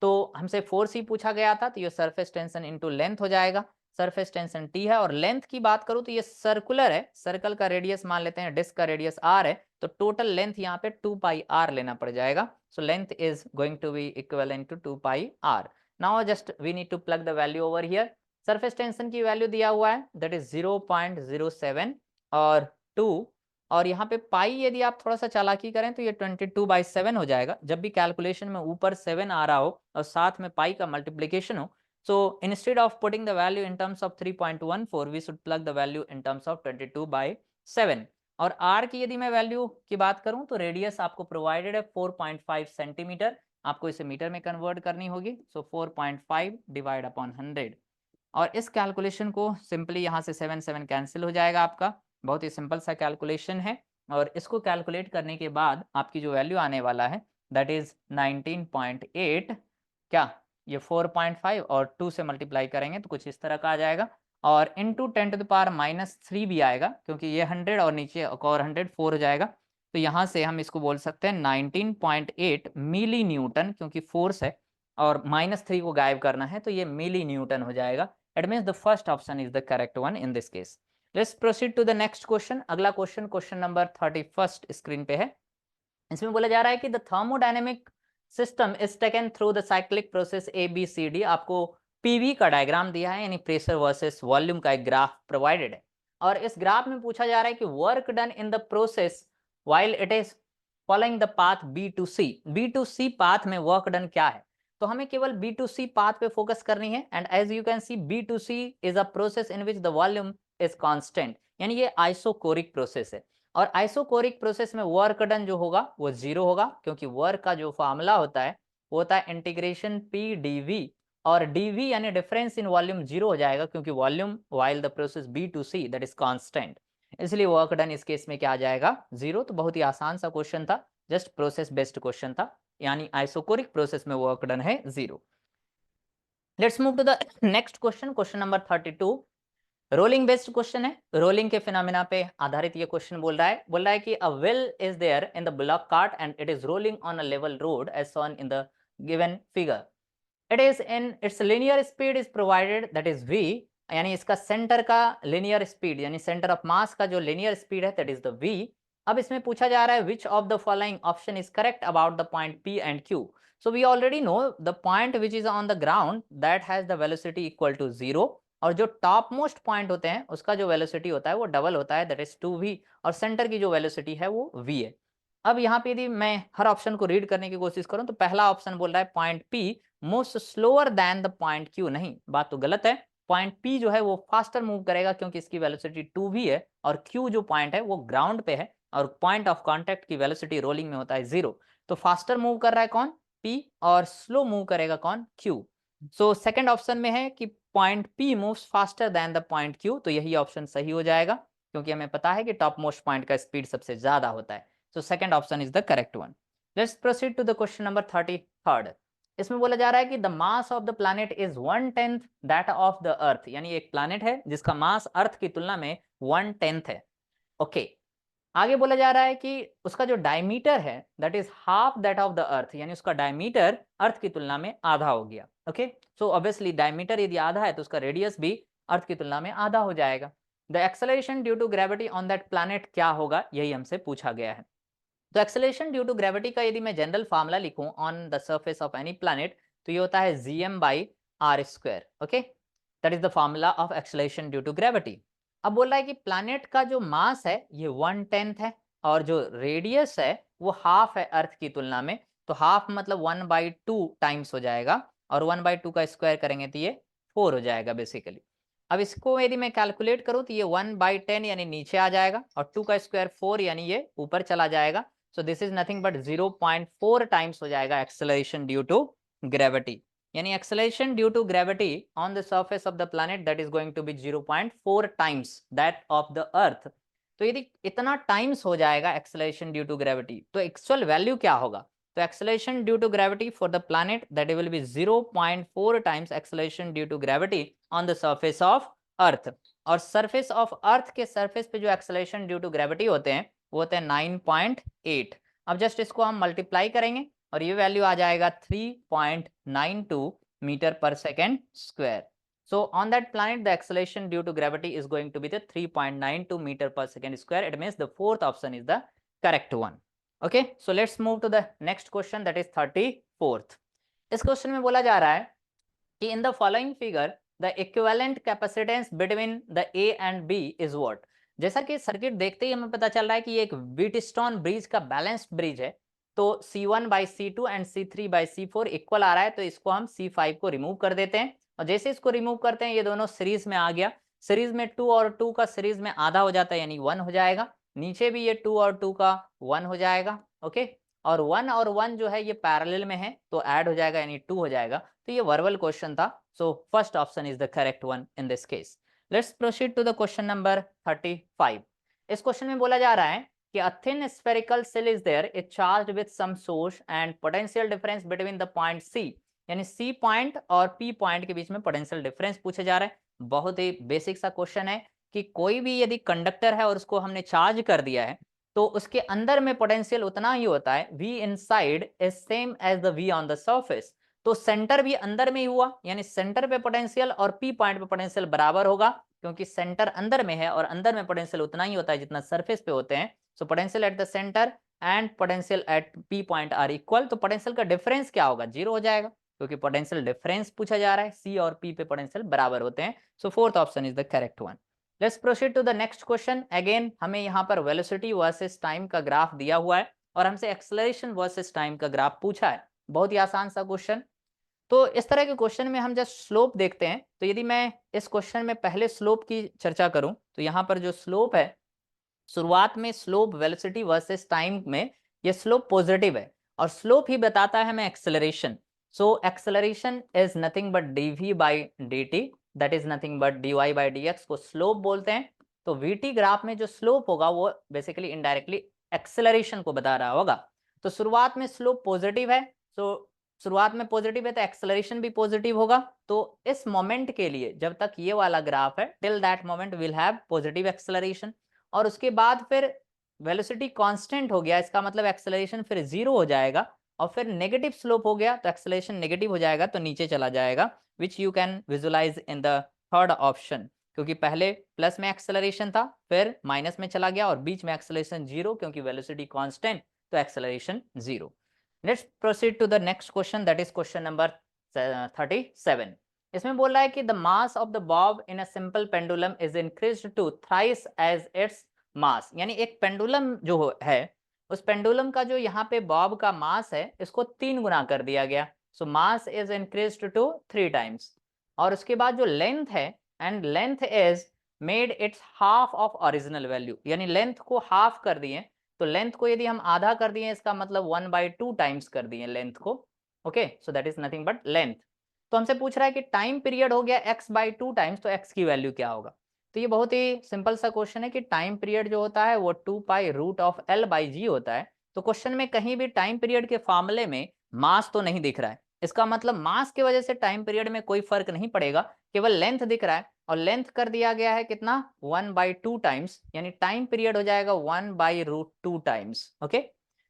तो हमसे फोर्स ही पूछा गया था तो ये सरफेस टेंशन इनटू लेंथ हो जाएगा। सरफेस टेंशन टी है और लेंथ की बात करूं तो ये सर्कुलर है, सर्कल का रेडियस मान लेते हैं, डिस्क का रेडियस आर है, तो टोटल लेंथ यहाँ पे 2 पाई आर लेना पड़ जाएगा। So length is going to be equivalent to 2 pi r. Now just we need to plug the value over here. Surface tension की वैल्यू दिया हुआ है दैट इज 0.07 और 2 और यहाँ पे पाई यदि आप थोड़ा सा चालाकी करें तो ये 22/7 हो जाएगा। जब भी कैलकुलेशन में ऊपर 7 आ रहा हो और साथ में पाई का मल्टीप्लिकेशन हो, so instead of putting the value in terms of 3.14 we should plug the value in terms of 22/7। और r की यदि मैं वैल्यू की बात करूं तो रेडियस आपको प्रोवाइडेड है 4.5 सेंटीमीटर, आपको इसे मीटर में कन्वर्ट करनी होगी। सो 4.5 डिवाइड अपॉन 100 और इस कैलकुलेशन को सिंपली यहाँ से 7 कैंसिल हो जाएगा आपका। बहुत ही सिंपल सा कैलकुलेशन है और इसको कैलकुलेट करने के बाद आपकी जो वैल्यू आने वाला है दैट इज 19.8। क्या ये 4.5 और 2 से मल्टीप्लाई करेंगे तो कुछ इस तरह का आ जाएगा और इंटू 10⁻³ भी आएगा क्योंकि ये 100 और नीचे एक और 100 4 हो जाएगा। तो यहाँ से हम इसको बोल सकते हैं 19.8 मिली न्यूटन, क्योंकि फोर्स है और -3 को गायब करना है तो ये मिली न्यूटन हो जाएगा। It means the first option is the correct one in this case. Let's proceed to the next question. अगला क्वेश्चन, क्वेश्चन नंबर 31 स्क्रीन पे है। इसमें बोला जा रहा है कि the thermodynamic system is taken through the cyclic process ABCD। आपको पीवी का डायग्राम दिया है, यानी प्रेशर वर्सेस वॉल्यूम का एक ग्राफ प्रोवाइडेड है, और इस ग्राफ में पूछा जा रहा है कि work done in the process while it is following the path B2C path में वर्क डन क्या है। तो हमें केवल B2C पाथ पे फोकस करनी है। And as you can see B2C is a process in which the volume is constant, यानी ये आइसोकोरिक प्रोसेस है। और आइसोकोरिक प्रोसेस में वर्क डन जो होगा वो 0 होगा, क्योंकि वर्क का जो फॉर्मूला होता है वो होता है इंटीग्रेशन P/dV, और dV यानी डिफरेंस इन वॉल्यूम 0 हो जाएगा, क्योंकि volume while the process B2C that is constant, इसलिए वर्क डन इस केस में क्या आ जाएगा 0। तो बहुत ही आसान सा क्वेश्चन था, जस्ट प्रोसेस बेस्ड क्वेश्चन था, यानी आइसोकोरिक प्रोसेस में वर्क डन है 0। Let's move to the next question, question number 32। Rolling based question है, रोलिंग के फिनोमेना पे आधारित ये क्वेश्चन बोल रहा है कि a wheel is there in the block cart and it is rolling on a level road as shown in the given figure. It is in its linear speed is provided that is v, यानी इसका centre का linear speed यानी centre of mass का जो linear speed है that is the v। अब इसमें पूछा जा रहा है which of the following option is correct about the point p and q। So we already know the point which is on the ground that has the velocity equal to 0, और जो top most point होते हैं उसका जो velocity होता है वो double होता है दैट इज 2v, और सेंटर की जो वेलोसिटी है वो v है। अब यहाँ पे यदि मैं हर ऑप्शन को रीड करने की कोशिश करूं तो पहला ऑप्शन बोल रहा है point P moves slower then the point Q। नहीं, बात तो गलत है। पॉइंट P जो है वो फास्टर मूव करेगा, क्योंकि इसकी वेलोसिटी 2v है, और Q जो पॉइंट है वो ग्राउंड पे है, और पॉइंट ऑफ कांटेक्ट की वेलोसिटी रोलिंग में होता है 0। तो फास्टर मूव कर रहा है कौन? P, और स्लो मूव करेगा कौन? Q। सो सेकंड ऑप्शन में है कि point P moves faster than the point Q, तो यही ऑप्शन सही हो जाएगा, क्योंकि हमें पता है कि टॉप मोस्ट पॉइंट का स्पीड सबसे ज्यादा होता है। So second option is the correct one. Let's proceed to the question number 33rd. इसमें बोला जा रहा है कि the mass of the planet is 1/10 that of the earth, यानी एक planet है जिसका मास अर्थ की तुलना में 1/10 है। ओके, आगे बोला जा रहा है कि उसका जो डायमीटर है that is half that of the अर्थ, यानी उसका डायमीटर अर्थ की तुलना में आधा हो गया। ओके, सो ऑब्वियसली डायमीटर यदि आधा है तो उसका रेडियस भी अर्थ की तुलना में आधा हो जाएगा। The acceleration due to gravity on that planet क्या होगा, यही हमसे पूछा गया है। तो एक्सेलरेशन ड्यू टू ग्रेविटी का यदि मैं जनरल फार्मूला लिखूं on the surface of any planet, तो ये होता है gm/r²। Okay, that is the formula of acceleration due to gravity. अब बोल रहा है कि प्लैनेट का जो मास है ये 1/10 है, और जो रेडियस है वो हाफ है अर्थ की तुलना में। तो हाफ मतलब 1/2 टाइम्स हो जाएगा, और 1/2 का स्क्वायर करेंगे तो ये 4 हो जाएगा बेसिकली। अब इसको यदि मैं कैलकुलेट करूं तो ये 1/10 यानी नीचे आ जाएगा, और 2 का स्क्वायर 4 यानी ये ऊपर चला जाएगा। So this is nothing but 0.4 times हो जाएगा एक्सेलरेशन ड्यू टू ग्रेविटी, यानी acceleration due to gravity on the surface of the planet that is going to be 0.4 times that of the earth. तो यदि इतना टाइम्स हो जाएगा acceleration due to gravity, तो actual value क्या होगा? तो acceleration due to gravity for the planet that will be 0.4 times acceleration due to gravity on the surface of अर्थ। और सरफेस ऑफ अर्थ के सरफेस पे जो एक्सेलरेशन ड्यू टू ग्रेविटी होते हैं वो होते हैं 9.8। अब जस्ट इसको हम मल्टीप्लाई करेंगे और ये वैल्यू आ जाएगा 3.92 मीटर पर second square. So on that planet the acceleration due to gravity is going to be the 3.92 meter per second square. It means the fourth option is the correct one. Okay, so let's move to the next question, that is 34th. इस question में बोला जा रहा है कि in the following figure the equivalent capacitance between the A and B is what? जैसा कि circuit देखते ही हमें पता चल रहा है कि ये एक व्हीटस्टोन ब्रिज का बैलेंस्ड ब्रिज है, तो C1/C2 एंड C3/C4 इक्वल आ रहा है, तो इसको हम C5 को रिमूव कर देते हैं, और जैसे इसको रिमूव करते हैं ये दोनों सीरीज में आ गया। सीरीज में 2 और 2 का सीरीज में आधा हो जाता है, यानी 1 हो जाएगा। नीचे भी ये 2 और 2 का 1 हो जाएगा। ओके, और 1 और 1 जो है ये पैरेलल में है तो ऐड हो जाएगा, यानी 2 हो जाएगा। तो ये वर्बल क्वेश्चन था, so first option is the correct one in this case. Let's proceed to the question number 35। इस क्वेश्चन में बोला जा रहा है कि a thin spherical cell is there, it charged with some source and potential difference between the point C, यानी C point और P point के बीच में पोटेंशियल डिफरेंस पूछे जा रहा है। बहुत ही बेसिक सा क्वेश्चन है कि कोई भी यदि कंडक्टर है और उसको हमने चार्ज कर दिया है, तो उसके अंदर में पोटेंशियल उतना ही होता है, V inside is same as the V on the surface. तो सेंटर भी अंदर में ही हुआ, यानी सेंटर पे पोटेंशियल और P पॉइंट पे पोटेंशियल बराबर होगा, क्योंकि सेंटर अंदर में है और अंदर में पोटेंशियल उतना ही होता है जितना सरफेस पे होते हैं। So potential at the centre and potential at P point are equal. तो पोटेंशियल का डिफरेंस क्या होगा, 0 हो जाएगा, क्योंकि पोटेंशियल डिफरेंस पूछा जा रहा है, C और P पे पोटेंशियल बराबर होते हैं। So fourth option is the correct one. Let's proceed to the next question. Again हमें यहाँ पर वेलोसिटी वर्सेस टाइम का ग्राफ दिया हुआ है और हमसे एक्सेलरेशन वर्सेस टाइम का ग्राफ पूछा है। बहुत ही आसान सा क्वेश्चन। तो इस तरह के क्वेश्चन में हम जस्ट स्लोप देखते हैं। तो यदि मैं इस क्वेश्चन में पहले स्लोप की चर्चा करूं तो यहाँ पर जो स्लोप है, शुरुआत में स्लोप वेलोसिटी वर्सेस टाइम में ये स्लोप पॉजिटिव है और स्लोप ही बताता है हमें acceleration. So acceleration is nothing but dv by dt, that is nothing but dy by dx को स्लोप बोलते हैं। तो vt ग्राफ में जो स्लोप होगा वो बेसिकली इनडायरेक्टली एक्सेलरेशन को बता रहा होगा। तो शुरुआत में स्लोप पॉजिटिव है, तो शुरुआत में पॉजिटिव है तो एक्सेलरेशन भी पॉजिटिव होगा। तो इस मोमेंट के लिए जब तक ये वाला ग्राफ है, till that moment will have positive acceleration, और उसके बाद फिर वेलोसिटी कांस्टेंट हो गया, इसका मतलब एक्सेलरेशन फिर 0 हो जाएगा, और फिर नेगेटिव स्लोप हो गया तो एक्सेलरेशन नेगेटिव हो जाएगा, तो नीचे चला जाएगा, which you can visualise in the third option. क्योंकि पहले प्लस में एक्सेलरेशन था, फिर माइनस में चला गया, और बीच में एक्सेलरेशन 0, क्योंकि वेलोसिटी कांस्टेंट तो acceleration 0। Let's proceed to the next question, that is question number 37। इसमें बोल रहा है कि the mass of the bob in a simple pendulum is increased to thrice as its mass. यानी एक पेंडुलम जो है, उस पेंडुलम का जो यहाँ पे बॉब का मास है, इसको 3 गुना कर दिया गया। So mass is increased to 3 times. और उसके बाद जो लेंथ है, and length is made its half of original value, यानी लेंथ को हाफ कर दिए। तो लेंथ को यदि हम आधा कर दिए, इसका मतलब 1/2 टाइम्स कर दिए लेंथ को। Okay, so that is nothing but length. तो हमसे पूछ रहा है कि टाइम पीरियड हो गया x/2 टाइम्स, तो x की वैल्यू क्या होगा। तो ये बहुत ही सिंपल सा क्वेश्चन है कि टाइम पीरियड जो होता है वो 2π√L/g होता है। तो क्वेश्चन में कहीं भी टाइम पीरियड के फॉर्मूले में मास तो नहीं दिख रहा है, इसका मतलब मास की वजह से टाइम पीरियड में कोई फर्क नहीं पड़ेगा, केवल लेंथ दिख रहा है, और लेंथ कर दिया गया है कितना, 1/2 टाइम्स, यानी टाइम पीरियड हो जाएगा 1/√2 टाइम्स। ओके,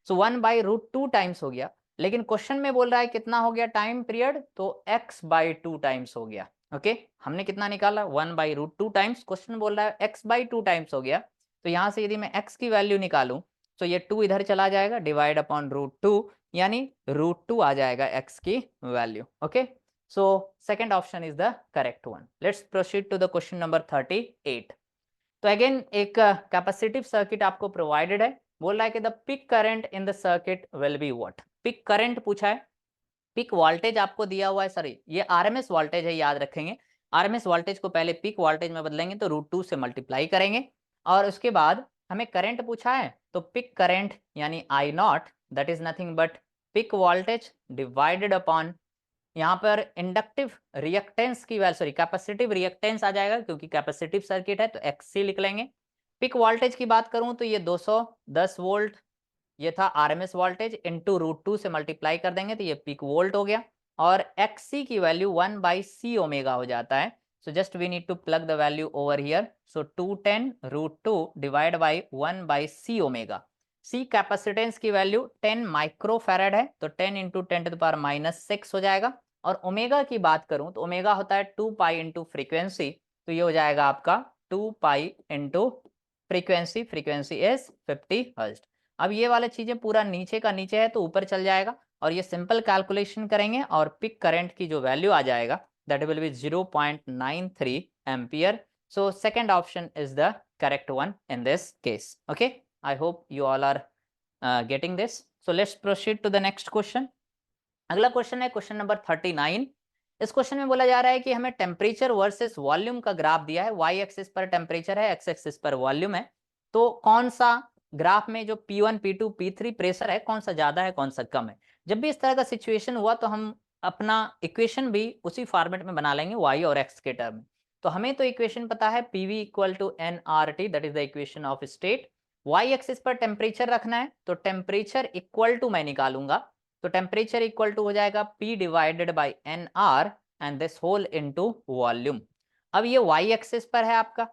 सो 1/√2 टाइम्स हो गया, लेकिन क्वेश्चन में बोल रहा है कितना हो गया टाइम पीरियड, तो x/2 टाइम्स हो गया। ओके, हमने कितना निकाला, 1/√2 टाइम्स, क्वेश्चन बोल रहा है x/2 टाइम्स हो गया। तो यहाँ से यदि मैं x की वैल्यू निकालूं तो ये 2 इधर चला जाएगा, डिवाइड अपॉन √2, यानी √2 आ जाएगा x की value. Okay, so second option is the correct one. Let's proceed to the question number 38। तो अगेन एक कैपेसिटिव सर्किट आपको प्रोवाइडेड है, बोल रहा है कि the peak current in the circuit will be what. Peak current पूछा है, पिक वोल्टेज आपको दिया हुआ है, सॉरी ये आरएमएस वोल्टेज है, याद रखेंगे। आरएमएस वोल्टेज को पहले पिक वोल्टेज में बदलेंगे तो √2 से मल्टीप्लाई करेंगे, और उसके बाद हमें करंट पूछा है, तो पिक करंट यानी I0, that is nothing but peak voltage divided upon, यहाँ पर इंडक्टिव रिएक्टेंस की वैल्यू, सॉरी कैपेसिटिव रिएक्टेंस आ जाएगा, क्योंकि कैपेसिटिव सर्किट है तो XC लिख लेंगे। पिक वोल्टेज की बात करूं तो ये 210 वोल्ट, ये था आरएमएस वोल्टेज, इनटू √2 से मल्टीप्लाई कर देंगे तो ये पीक वोल्ट हो गया, और XC की वैल्यू 1/C ओमेगा हो जाता है। So just we need to plug the value over here. So 210 √2 divide by 1/C omega. C capacitance की वैल्यू 10 माइक्रोफैराड है, तो 10 इंटू 10⁻⁻6 हो जाएगा। और ओमेगा की बात करूं तो ओमेगा होता है 2π इंटू फ्रीक्वेंसी, तो ये हो जाएगा आपका 2π into frequency, frequency is 50 hertz. अब ये वाला चीजें पूरा नीचे का नीचे है तो ऊपर चल जाएगा, और ये सिंपल कैलकुलेशन करेंगे और पिक करंट की जो वैल्यू आ जाएगा that will be 0.93 ampere. So second option is the correct one in this case. Okay, I hope you all are getting this. So let's proceed to the next question. अगला question है question number 39। इस question में बोला जा रहा है कि हमें टेम्परेचर वर्सेस वॉल्यूम का ग्राफ दिया है, वाई एक्सिस पर टेम्परेचर है, एक्स एक्सिस पर वॉल्यूम है। तो कौन सा ग्राफ में जो P1 P2 P3 प्रेशर है, कौन सा ज्यादा है कौन सा कम है। जब भी इस तरह का सिचुएशन हुआ तो हम अपना इक्वेशन भी उसी फॉर्मेट में बना लेंगे, y और x के टर्म में। तो हमें तो इक्वेशन पता है PV equal to nRT, that is the equation of state. Y axis पर टेम्परेचर रखना है तो टेम्परेचर इक्वल टू मैं निकालूंगा, तो टेम्परेचर इक्वल टू हो जाएगा P divided by NR and this whole into volume. अब ये y एक्सिस पर है आपका,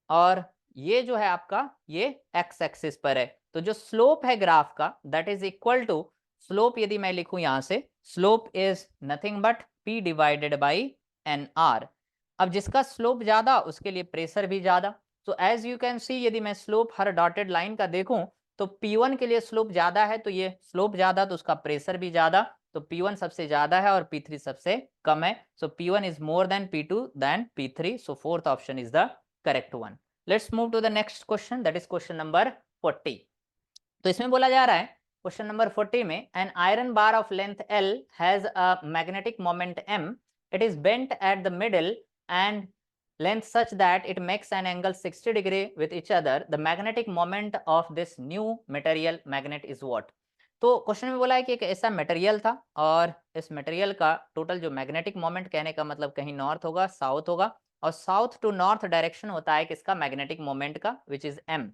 और ये जो है आपका ये एक्स एक्सिस पर है, तो जो स्लोप है ग्राफ का that is equal to slope, यदि मैं लिखूं यहां से, slope is nothing but p divided by n r. अब जिसका स्लोप ज्यादा उसके लिए प्रेशर भी ज्यादा। तो एज यू कैन सी यदि मैं स्लोप हर डॉटेड लाइन का देखूं तो P1 के लिए स्लोप ज्यादा है, तो ये स्लोप ज्यादा तो उसका प्रेशर भी ज्यादा, तो P1 सबसे ज्यादा है और P3 सबसे कम है। So P1 is more than P2 than P3, so fourth option is the correct one. Let's move to the next question, that is question number 40। तो इसमें बोला जा रहा है क्वेश्चन नंबर 40 में, an iron bar of length L has a magnetic moment M, it is bent at the middle and length such that it makes an angle 60 degree with each other, the magnetic moment of this new material magnet is what? तो question में बोला है कि एक ऐसा material था और इस मटेरियल का टोटल जो मैग्नेटिक मोमेंट, कहने का मतलब कहीं नॉर्थ होगा साउथ होगा, और साउथ टू नॉर्थ डायरेक्शन होता है किसका, मैग्नेटिक मोमेंट का, विच इज m।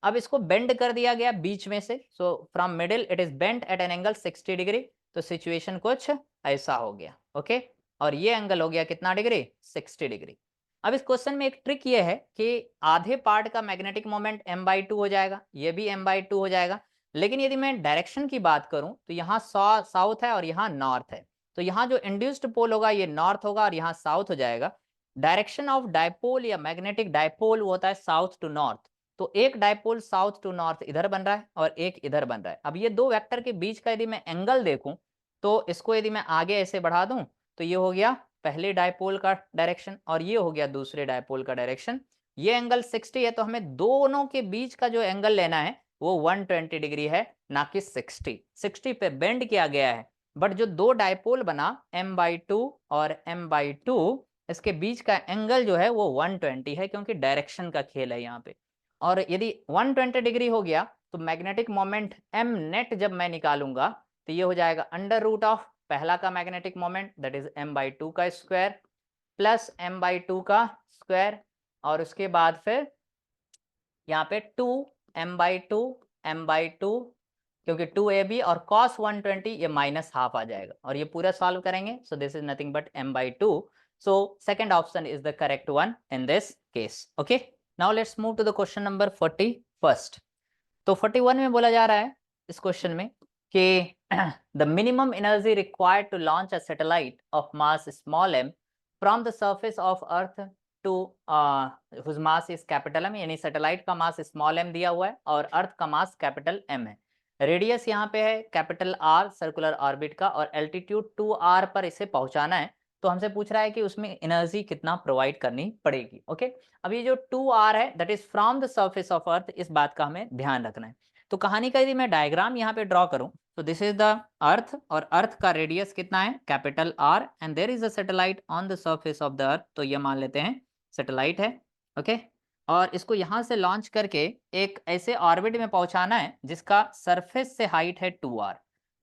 अब इसको बेंड कर दिया गया बीच में से, so from middle it is bent at an angle 60 degree, तो सिचुएशन कुछ ऐसा हो गया, ओके। और ये एंगल हो गया कितना डिग्री, 60 डिग्री। अब इस क्वेश्चन में एक ट्रिक ये है कि आधे पार्ट का मैग्नेटिक मोमेंट m/2 हो जाएगा, ये भी m/2 हो जाएगा, लेकिन यदि मैं डायरेक्शन की बात करूं तो यहाँ साउथ है और यहाँ नॉर्थ है, तो यहाँ जो इंड्यूस्ड पोल होगा ये नॉर्थ होगा और यहाँ साउथ हो जाएगा। डायरेक्शन ऑफ डायपोल या मैग्नेटिक डायपोल वो होता है साउथ टू नॉर्थ, तो एक डायपोल साउथ टू नॉर्थ इधर बन रहा है और एक इधर बन रहा है। अब ये दो वेक्टर के बीच का यदि मैं एंगल देखूं तो इसको यदि मैं आगे ऐसे बढ़ा दूं तो ये हो गया पहले डायपोल का डायरेक्शन और ये हो गया दूसरे डायपोल का डायरेक्शन। ये एंगल 60 है, तो हमें दोनों के बीच का जो एंगल लेना है वो 120 डिग्री है, ना कि 60 पे बेंड किया गया है। बट जो दो डायपोल बना m/2 और m/2, इसके बीच का एंगल जो है वो 120 है, क्योंकि डायरेक्शन का खेल है यहाँ पे। और यदि 120 डिग्री हो गया तो मैग्नेटिक मोमेंट m नेट जब मैं निकालूंगा तो ये हो जाएगा अंडर रूट ऑफ पहला का magnetic moment that is m/2 का स्क्वायर प्लस m/2 का स्क्वायर, और उसके बाद फिर यहाँ पे 2 m/2 क्योंकि 2ab और cos 120 ये माइनस हाफ आ जाएगा और ये पूरा सॉल्व करेंगे, so this is nothing but m/2, so second option is the correct one in this case, okay. Now let's move to the question number 41। तो 41 में बोला जा रहा है इस क्वेश्चन में कि the minimum energy required to launch a satellite of mass small m from the surface of earth to whose mass is capital M, यानी सैटेलाइट का मास स्मॉल m दिया हुआ है और अर्थ का मास कैपिटल M है। रेडियस यहाँ पे है कैपिटल R सर्कुलर ऑर्बिट का, और एल्टीट्यूड 2r पर इसे पहुंचाना है। तो हमसे पूछ रहा है कि उसमें एनर्जी कितना प्रोवाइड करनी पड़ेगी, ओके। अब ये जो 2r है that is from the surface of अर्थ, इस बात का हमें ध्यान रखना है। तो कहानी का यदि मैं डायग्राम यहाँ पे ड्रॉ करूं तो दिस इज द अर्थ, और अर्थ का रेडियस कितना है capital R, and there is a satellite on the surface of the earth, तो ये मान लेते हैं सैटेलाइट है, ओके। और इसको यहाँ से लॉन्च करके एक ऐसे ऑर्बिट में पहुंचाना है जिसका सरफेस से हाइट है 2r।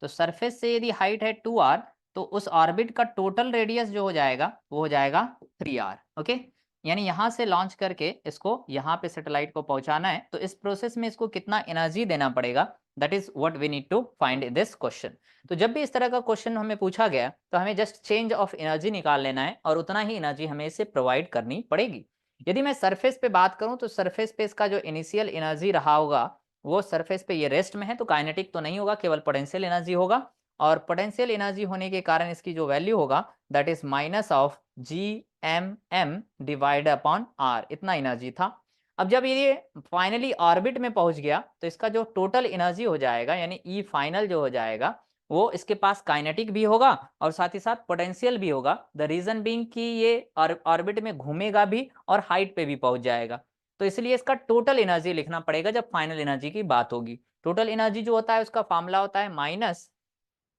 तो सरफेस से यदि हाइट है 2r तो उस ऑर्बिट का टोटल रेडियस जो हो जाएगा वो हो जाएगा 3r, ओके। यानी यहाँ से लॉन्च करके इसको यहाँ पे सैटेलाइट को पहुंचाना है, तो इस प्रोसेस में इसको कितना एनर्जी देना पड़ेगा, that is what we need to find in this question. तो जब भी इस तरह का क्वेश्चन हमें पूछा गया तो हमें जस्ट चेंज ऑफ एनर्जी निकाल लेना है और उतना ही एनर्जी हमें इसे प्रोवाइड करनी पड़ेगी। यदि मैं सरफेस पे बात करूं तो सरफेस पे इसका जो इनिशियल एनर्जी रहा होगा वो सरफेस पे ये रेस्ट में है, तो काइनेटिक तो नहीं होगा, केवल पोटेंशियल एनर्जी होगा, और पोटेंशियल एनर्जी होने के कारण इसकी जो वैल्यू होगा that is minus of Gmm divide upon r, इतना एनर्जी था। अब जब ये फाइनली ऑर्बिट में पहुंच गया तो इसका जो टोटल एनर्जी हो जाएगा यानी E फाइनल जो हो जाएगा वो इसके पास काइनेटिक भी होगा और साथ ही साथ पोटेंशियल भी होगा। द रीजन बीइंग कि ये ऑर्बिट में घूमेगा भी और हाइट पे भी पहुंच जाएगा, तो इसलिए इसका टोटल एनर्जी लिखना पड़ेगा जब फाइनल एनर्जी की बात होगी। टोटल एनर्जी जो होता है उसका फॉर्मूला होता है minus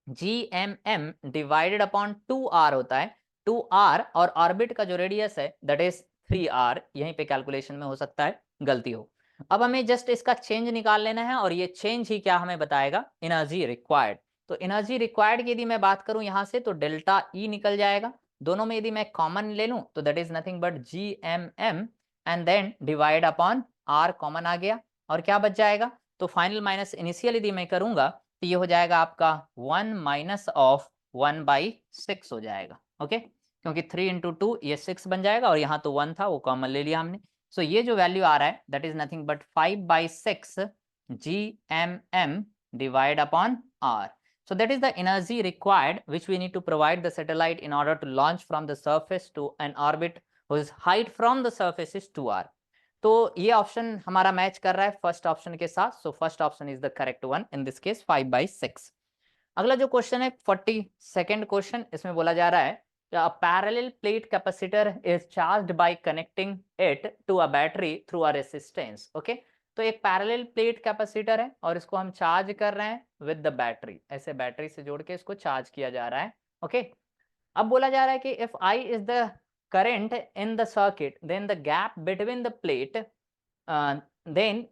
Gmm divided upon 2r होता है, 2r और ऑर्बिट का जो रेडियस है दैट इज 3r, यहीं पे कैलकुलेशन में हो सकता है गलती हो। अब हमें जस्ट इसका चेंज निकाल लेना है और ये चेंज ही क्या हमें बताएगा, एनर्जी रिक्वायर्ड। तो एनर्जी रिक्वायर्ड की यदि मैं बात करूं यहाँ से तो डेल्टा E निकल जाएगा, दोनों में यदि मैं कॉमन ले लूं तो that is nothing but Gmm and then divide upon r, common आ गया और क्या बच जाएगा, तो फाइनल माइनस इनिशियल यदि मैं करूंगा तो ये हो जाएगा आपका 1 माइनस ऑफ 1/6 हो जाएगा, ओके। क्योंकि 3 × 2 ये 6 बन जाएगा और यहाँ तो 1 था वो कॉमन ले लिया हमने, सो ये जो वैल्यू आ रहा है that is nothing but 5/6 GMM divide upon R. So that is the energy required which we need to provide the satellite in order to launch from the surface to an orbit whose height from the surface is 2r. तो ये option हमारा match कर रहा है first option के साथ. सो first option is the correct one in this case 5/6. अगला जो क्वेश्चन है 42nd क्वेश्चन, इसमें बोला जा रहा है a parallel plate capacitor is charged by connecting it to a battery through a resistance. Okay, तो एक पैरेलल प्लेट कैपेसिटर है और इसको हम चार्ज कर रहे हैं विद द बैटरी. ऐसे बैटरी से जोड़ के इसको चार्ज किया जा रहा है. ओके, अब बोला जा रहा है कि if I is the current in the circuit then the gap between the plate then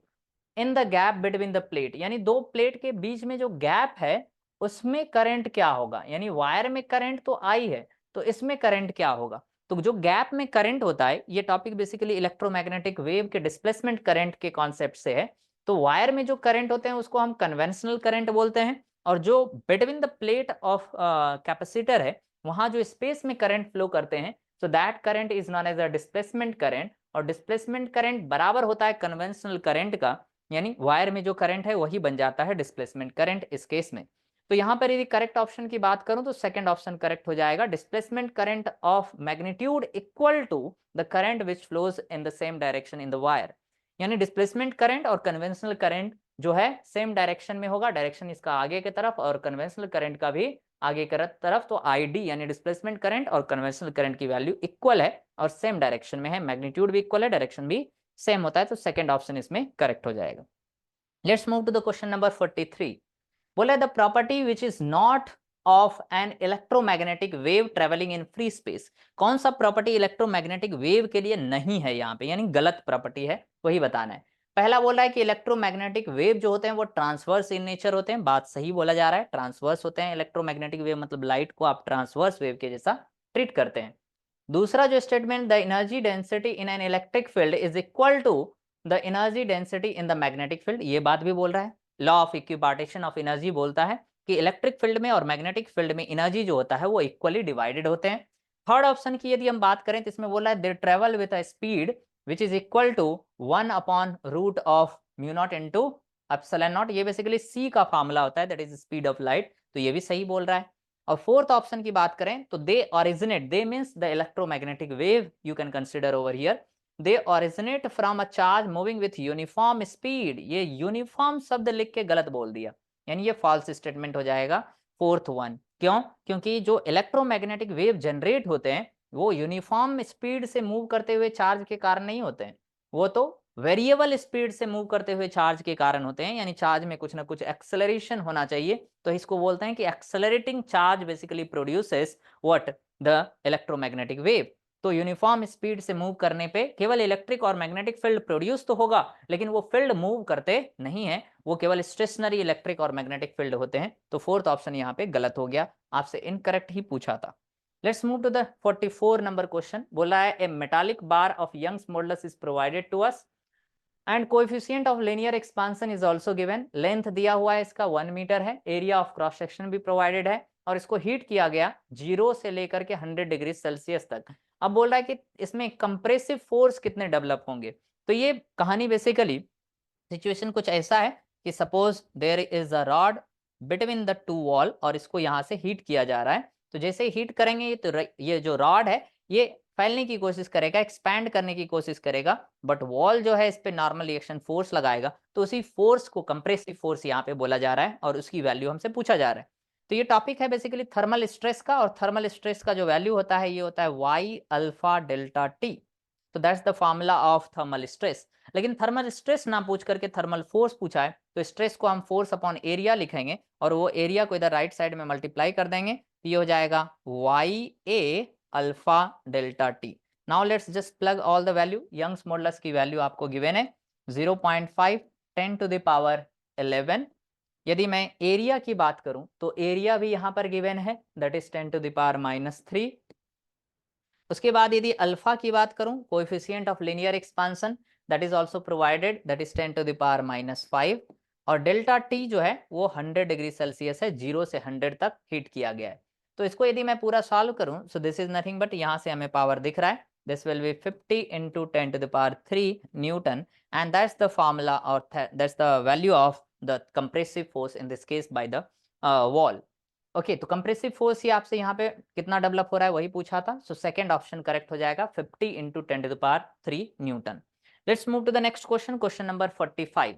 in the gap between the plate, यानी दो प्लेट के बीच में जो गैप है उसमें करंट क्या होगा. यानी वायर में करंट तो I है, तो इसमें करंट क्या होगा. तो जो गैप में करंट होता है, ये टॉपिक बेसिकली इलेक्ट्रोमैग्नेटिक वेव के डिस्प्लेसमेंट करंट के कॉन्सेप्ट से है. तो वायर में जो करंट होते हैं उसको हम कन्वेंशनल करंट बोलते हैं, और जो between the plate of capacitor है वहां जो स्पेस में करंट फ्लो करते हैं, so that current is known as a displacement current. और डिस्प्लेसमेंट करंट बराबर होता है कन्वेंशनल करंट का, यानी वायर में जो करंट है वही बन जाता है डिस्प्लेसमेंट करंट इस केस में. तो यहाँ पर यदि करेक्ट ऑप्शन की बात करूं तो सेकंड ऑप्शन करेक्ट हो जाएगा. Displacement current of magnitude equal to the current which flows in the same direction in the wire. यानी डिस्प्लेसमेंट करंट और कन्वेंशनल करंट जो है सेम डायरेक्शन में होगा, डायरेक्शन इसका आगे की तरफ और कन्वेंशनल करंट का भी आगे की तरफ. तो ID यानी डिस्प्लेसमेंट करंट और कन्वेंशनल करंट की वैल्यू इक्वल है और सेम डायरेक्शन में है. मैग्नीट्यूड भी इक्वल है, डायरेक्शन भी सेम होता है. तो सेकंड ऑप्शन इसमें करेक्ट हो जाएगा. Let's move to the question number 43. बोला the property which is not of an electromagnetic wave travelling in free space. कौन सा प्रॉपर्टी इलेक्ट्रोमैग्नेटिक वेव के लिए नहीं है यहाँ पे, यानी गलत प्रॉपर्टी है, वही बताना है. पहला बोल रहा है कि इलेक्ट्रोमैग्नेटिक वेव जो होते हैं वो ट्रांसवर्स इन नेचर होते हैं. बात सही बोला जा रहा है, ट्रांसवर्स होते हैं इलेक्ट्रोमैग्नेटिक वेव, मतलब लाइट को आप ट्रांसवर्स वेव के जैसा ट्रीट करते हैं. दूसरा जो statement the energy density in an electric field is equal to the energy density in the magnetic field, ये बात भी बोल रहा है. Law of equipartition of energy बोलता है कि इलेक्ट्रिक फील्ड में और मैग्नेटिक फील्ड में एनर्जी जो होता है वो इक्वली डिवाइडेड होते हैं. थर्ड ऑप्शन की यदि हम बात करें तो इसमें बोल रहा है they travel with a speed which is equal to 1/रूट of mu naught into epsilon naught. ये बेसिकली सी का फार्मूला होता है, that is speed of light. तो ये भी सही बोल रहा है. और फोर्थ ऑप्शन की बात करें तो they originate, they means the electromagnetic wave you can consider over here, they originate from a charge moving with uniform speed. ये यूनिफॉर्म शब्द लिख के गलत बोल दिया, यानी ये फॉल्स स्टेटमेंट हो जाएगा फोर्थ वन. क्यों? क्योंकि जो इलेक्ट्रोमैग्नेटिक वेव जनरेट होते हैं वो यूनिफॉर्म स्पीड से मूव करते हुए चार्ज के कारण नहीं होते हैं, वो तो वेरिएबल स्पीड से मूव करते हुए चार्ज के कारण होते हैं. यानी चार्ज में कुछ ना कुछ एक्सेलरेशन होना चाहिए, तो इसको बोलते हैं कि accelerating charge basically produces what, the electromagnetic wave. तो यूनिफॉर्म स्पीड से मूव करने पे केवल इलेक्ट्रिक और मैग्नेटिक फील्ड प्रोड्यूस तो होगा, लेकिन वो फील्ड मूव करते नहीं है, वो केवल स्टेशनरी इलेक्ट्रिक और मैग्नेटिक फील्ड होते हैं. तो फोर्थ ऑप्शन यहाँ पे गलत हो गया, आपसे इनकरेक्ट ही पूछा था. Let's move to the 44 number question. बोला है a metallic bar of Young's modulus is provided to us and coefficient of linear expansion is also given. Length दिया हुआ है इसका 1 मीटर है, एरिया ऑफ क्रॉस सेक्शन भी प्रोवाइडेड है, और इसको हीट किया गया 0 से लेकर के 100 डिग्री सेल्सियस तक. अब बोल रहा है कि इसमें कंप्रेसिव फोर्स कितने डेवलप होंगे. तो ये कहानी बेसिकली सिचुएशन कुछ ऐसा है कि suppose there is a rod between the two wall और इसको यहाँ से हीट किया जा रहा है. तो जैसे ही हीट करेंगे तो ये जो रॉड है ये फैलने की कोशिश करेगा, एक्सपैंड करने की कोशिश करेगा, बट वॉल जो है इस पे नॉर्मल रिएक्शन फोर्स लगाएगा. तो उसी फोर्स को कंप्रेसिव फोर्स यहाँ पे बोला जा रहा है और उसकी वैल्यू हमसे पूछा जा रहा है. तो ये टॉपिक है बेसिकली थर्मल स्ट्रेस का, और थर्मल स्ट्रेस का जो वैल्यू होता है ये होता है वाई अल्फा डेल्टा टी. तो that's the formula of thermal stress. लेकिन थर्मल स्ट्रेस ना पूछ करके थर्मल फोर्स पूछा है, तो स्ट्रेस को हम फोर्स अपॉन एरिया लिखेंगे और वो एरिया को इधर राइट साइड में मल्टीप्लाई कर देंगे, तो ये हो जाएगा Y A alpha delta T. Now let's just plug all the value. Young's modulus की वैल्यू आपको गिवन है 0.5 10 टू द पावर 11. यदि मैं एरिया की बात करूं तो एरिया भी यहां पर गिवन है, that is 10 to the power -3. उसके बाद यदि अल्फा की बात करूं, coefficient of linear expansion that is also provided, that is 10 to the power -5. और डेल्टा टी जो है वो 100 डिग्री सेल्सियस है, 0 से 100 तक हीट किया गया है. तो इसको यदि मैं पूरा सॉल्व करूं, सो दिस इज नथिंग बट यहाँ से हमें पावर दिख रहा है this will be 50 into 10 to the power 3 Newton, and that's the formula, or that's the value of the compressive force in this case by the wall. Okay, तो compressive force ही आपसे यहाँ पे कितना डेवलप हो रहा है वही पूछा था, सो सेकंड ऑप्शन करेक्ट हो जाएगा 50 into 10 to the power 3 newton. Let's move to the next question, question number 45।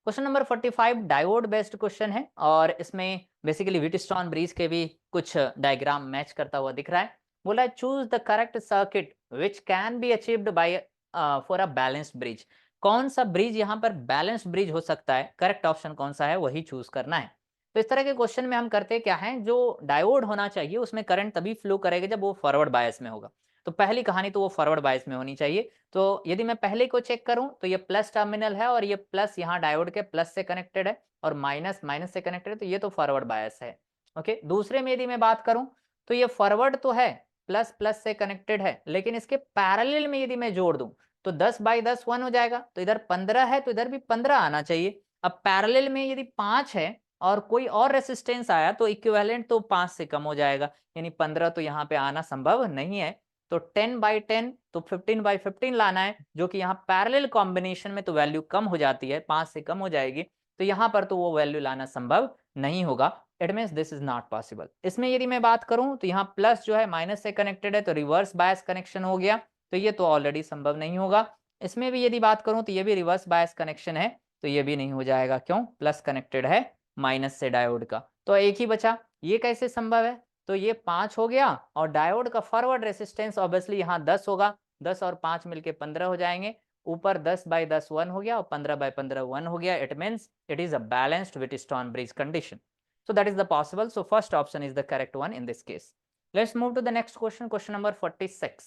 Question number 45 diode based question है, और इसमें बेसिकली व्हीटस्टोन ब्रिज के भी कुछ डायग्राम मैच करता हुआ दिख रहा है। बोला है choose the correct circuit which can be achieved by for a balanced bridge. कौन सा ब्रिज यहाँ पर बैलेंस्ड ब्रिज हो सकता है, करेक्ट ऑप्शन कौन सा है वही चूज करना है। तो इस तरह के क्वेश्चन में हम करते क्या है, जो डायोड होना चाहिए उसमें करंट तभी फ्लो करेगा जब वो फॉरवर्ड बायस में होगा। तो पहली कहानी तो वो फॉरवर्ड बायस में होनी चाहिए। तो यदि मैं पहले को चेक करूं तो ये प्लस टर्मिनल है, और ये प्लस यहाँ डायोड के प्लस से कनेक्टेड है, और माइनस माइनस से कनेक्टेड है, तो ये तो फॉरवर्ड बायस है। ओके, दूसरे में यदि मैं बात करूं तो ये फॉरवर्ड तो है, प्लस प्लस से कनेक्टेड है, लेकिन इसके पैरेलल में यदि मैं जोड़ दूं तो 10/10 1 हो जाएगा, तो इधर 15 है तो इधर भी 15 आना चाहिए। अब पैरेलल में यदि 5 है और कोई और रेसिस्टेंस आया तो इक्विवेलेंट तो 5 से कम हो जाएगा, यानी 15 तो यहाँ पे आना संभव नहीं है। तो 10/10 तो 15/15 लाना है, जो कि यहाँ पैरेलल कॉम्बिनेशन में तो वैल्यू कम हो जाती है, 5 से कम हो जाएगी, तो यहाँ पर तो वो वैल्यू लाना संभव नहीं होगा। It means this is not possible. इसमें यदि मैं बात करूं तो यहाँ प्लस जो है माइनस से कनेक्टेड है, तो रिवर्स बायस कनेक्शन हो गया, तो ये तो ऑलरेडी संभव नहीं होगा। इसमें भी यदि बात करूं तो ये भी रिवर्स बायस कनेक्शन है, तो ये भी नहीं हो जाएगा, क्यों, प्लस कनेक्टेड है माइनस से डायोड का। तो एक ही बचा, ये कैसे संभव है, तो ये 5 हो गया, और डायोड का फॉरवर्ड रेसिस्टेंस ऑब्वियसली यहाँ 10 होगा, 10 और 5 मिलके 15 हो जाएंगे, ऊपर 10/10 1 हो गया और 15/15 1 हो गया। It means it is a balanced Wheatstone bridge condition, so that is the possible, so first option is the correct one in this case. Let's move to the next question, question number 46।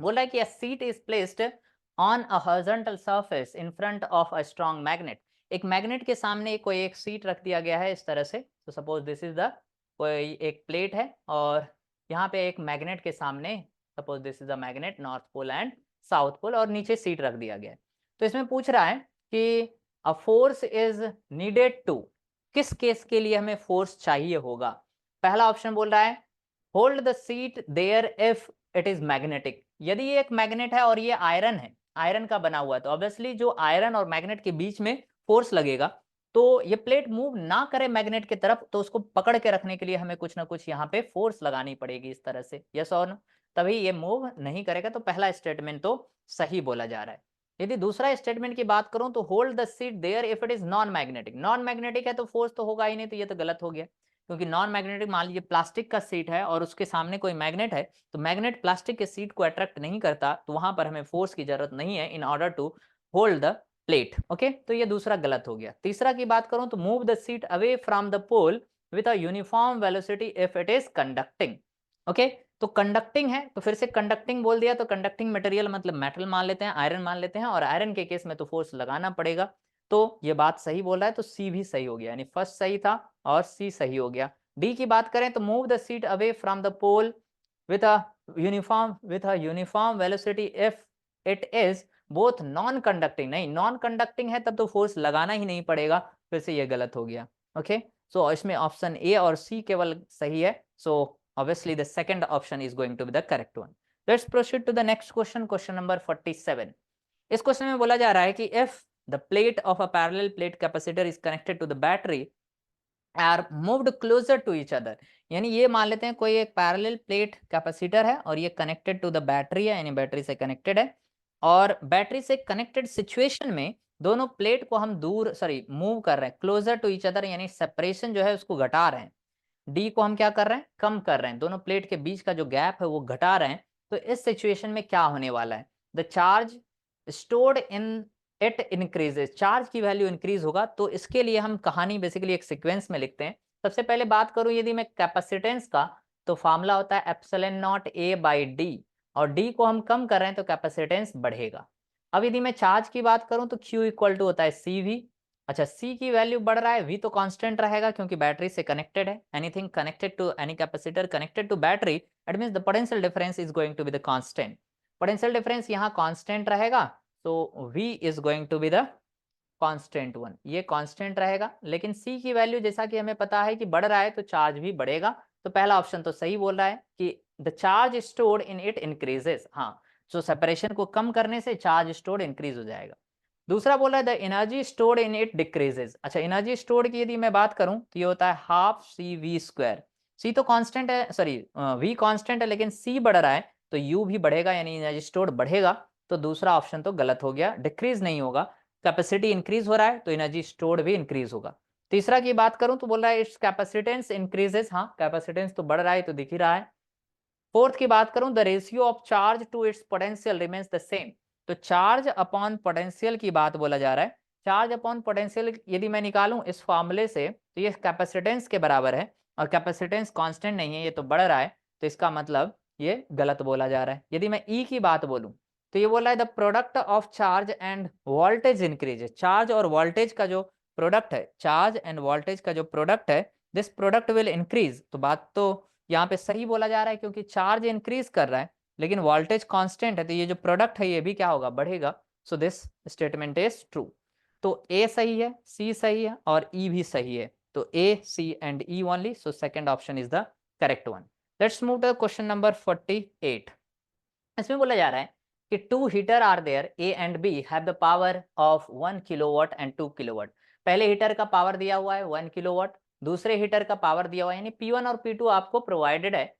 बोल रहा है कि a seat is placed on a horizontal surface in front of a strong magnet। एक magnet के सामने कोई एक seat रख दिया गया है इस तरह से, तो सपोज दिस इज द कोई एक प्लेट है, और यहाँ पे एक मैग्नेट के सामने, suppose this is a magnet, north pole and south pole, और नीचे सीट रख दिया गया है। तो इसमें पूछ रहा है कि a force is needed to, किस केस के लिए हमें फोर्स चाहिए होगा। पहला ऑप्शन बोल रहा है hold the seat there if it is magnetic. यदि ये एक मैग्नेट है और ये आयरन है, आयरन का बना हुआ है, तो ऑब्वियसली जो आयरन और मैग्नेट के बीच में फोर्स लगेगा, तो ये प्लेट मूव ना करे मैग्नेट की तरफ, तो उसको पकड़ के रखने के लिए हमें कुछ ना कुछ यहाँ पे फोर्स लगानी पड़ेगी इस तरह से, यस और नो, तभी ये मूव नहीं करेगा। तो पहला स्टेटमेंट तो सही बोला जा रहा है। यदि दूसरा स्टेटमेंट की बात करूं तो hold the seat there if it is non magnetic, non magnetic है तो फोर्स तो होगा ही नहीं, तो ये तो गलत हो गया, क्योंकि नॉन मैग्नेटिक, मान लीजिए प्लास्टिक का सीट है और उसके सामने कोई मैग्नेट है, तो मैग्नेट प्लास्टिक के सीट को अट्रैक्ट नहीं करता, तो वहां पर हमें फोर्स की जरूरत नहीं है in order to hold the plate. Okay, तो ये दूसरा गलत हो गया। तीसरा की बात करूं तो move the seat away from the pole with a uniform velocity if it is conducting. Okay, तो कंडक्टिंग है तो फिर से कंडक्टिंग बोल दिया, तो कंडक्टिंग मटेरियल मतलब मेटल मान लेते हैं, आयरन मान लेते हैं, और आयरन के केस में तो फोर्स लगाना पड़ेगा, तो ये बात सही बोल रहा है, तो सी भी सही हो गया, यानी फर्स्ट सही था और सी सही हो गया। डी की बात करें तो move the seat away from the pole with a uniform velocity if it is both non conducting, नहीं नॉन कंडक्टिंग है तब तो फोर्स लगाना ही नहीं पड़ेगा, फिर से ये गलत हो गया। ओके, सो इसमें ऑप्शन ए और सी केवल सही है, सो obviously the second option is going to be the correct one. Let's proceed to the next question, question number 47। इस क्वेश्चन में बोला जा रहा है कि if the plate of a parallel plate capacitor is connected to the battery are moved closer to each other, यानी ये मान लेते हैं कोई एक पैरेलल प्लेट कैपेसिटर है और ये कनेक्टेड टू द बैटरी है, यानी बैटरी से कनेक्टेड है, और बैटरी से कनेक्टेड सिचुएशन में दोनों प्लेट को हम दूर मूव कर रहे हैं क्लोजर टू ईच अदर, यानी सेपरेशन जो है उसको घटा रहे हैं, डी को हम क्या कर रहे हैं, कम कर रहे हैं, दोनों प्लेट के बीच का जो गैप है वो घटा रहे हैं। तो इस सिचुएशन में क्या होने वाला है, the charge stored in it increases, charge की वैल्यू इंक्रीज होगा। तो इसके लिए हम कहानी बेसिकली एक सीक्वेंस में लिखते हैं। सबसे पहले बात करूं यदि मैं कैपेसिटेंस का, तो फॉर्मूला होता है epsilon not a by D, और डी को हम कम कर रहे हैं तो कैपेसिटेंस बढ़ेगा। अब यदि मैं चार्ज की बात करूं तो Q इक्वल टू होता है सी वी। अच्छा, सी की वैल्यू बढ़ रहा है, वी तो कांस्टेंट रहेगा क्योंकि बैटरी से कनेक्टेड है, anything connected to any capacitor connected to battery, it means the potential difference is going to be the constant. Potential difference यहाँ कांस्टेंट रहेगा, तो V is going to be the constant one, ये constant रहेगा। लेकिन C की value जैसा कि हमें पता है कि बढ़ रहा है तो चार्ज भी बढ़ेगा, तो पहला ऑप्शन तो सही बोल रहा है कि the charge stored in it increases. हाँ, सो सेपरेशन को कम करने से चार्ज स्टोर्ड इंक्रीज हो जाएगा। दूसरा बोला है the energy stored in it decreases. अच्छा, एनर्जी स्टोर्ड की यदि मैं बात करूं तो ये होता है हाफ सी वी स्क्वायर। सी तो कांस्टेंट है, सॉरी वी कांस्टेंट है, लेकिन सी बढ़ रहा है तो यू भी बढ़ेगा, यानी एनर्जी स्टोर्ड बढ़ेगा। तो दूसरा ऑप्शन तो गलत हो गया, डिक्रीज नहीं होगा। कैपेसिटी इंक्रीज हो रहा है तो एनर्जी स्टोर्ड भी इंक्रीज होगा। तीसरा की बात करूं तो बोल रहा है इट्स कैपेसिटेंस इंक्रीजेस। हाँ, कैपेसिटेंस तो बढ़ रहा है तो दिख ही रहा है। फोर्थ की बात करूं the ratio of charge to its potential remains the same. तो चार्ज अपॉन पोटेंशियल की बात बोला जा रहा है। चार्ज अपॉन पोटेंशियल यदि मैं निकालूं इस फॉर्मूले से तो ये कैपेसिटेंस के बराबर है, और कैपेसिटेंस कांस्टेंट नहीं है, ये तो बढ़ रहा है, तो इसका मतलब ये गलत बोला जा रहा है। यदि मैं ई की बात बोलूं तो ये बोला है the product of charge end voltage increase. Charge और वोल्टेज का जो प्रोडक्ट है, चार्ज एंड वोल्टेज का जो प्रोडक्ट है, दिस प्रोडक्ट विल इंक्रीज। तो बात तो यहाँ पे सही बोला जा रहा है, क्योंकि चार्ज इंक्रीज कर रहा है लेकिन वोल्टेज कांस्टेंट है, तो ये जो प्रोडक्ट है ये भी क्या होगा, बढ़ेगा। So this statement is true. तो ए सही है, सी सही है और ई भी सही है। तो A, C and E only. So second option is the correct one. Let's move to question number 48। इसमें बोला जा रहा है कि two heater are there A and B have the power of 1 kilowatt and 2 kilowatt. पहले heater का power दिया हुआ है 1 किलोवाट, दूसरे हीटर का पावर दिया हुआ है, यानी P1 और P2 आपको प्रोवाइडेड है।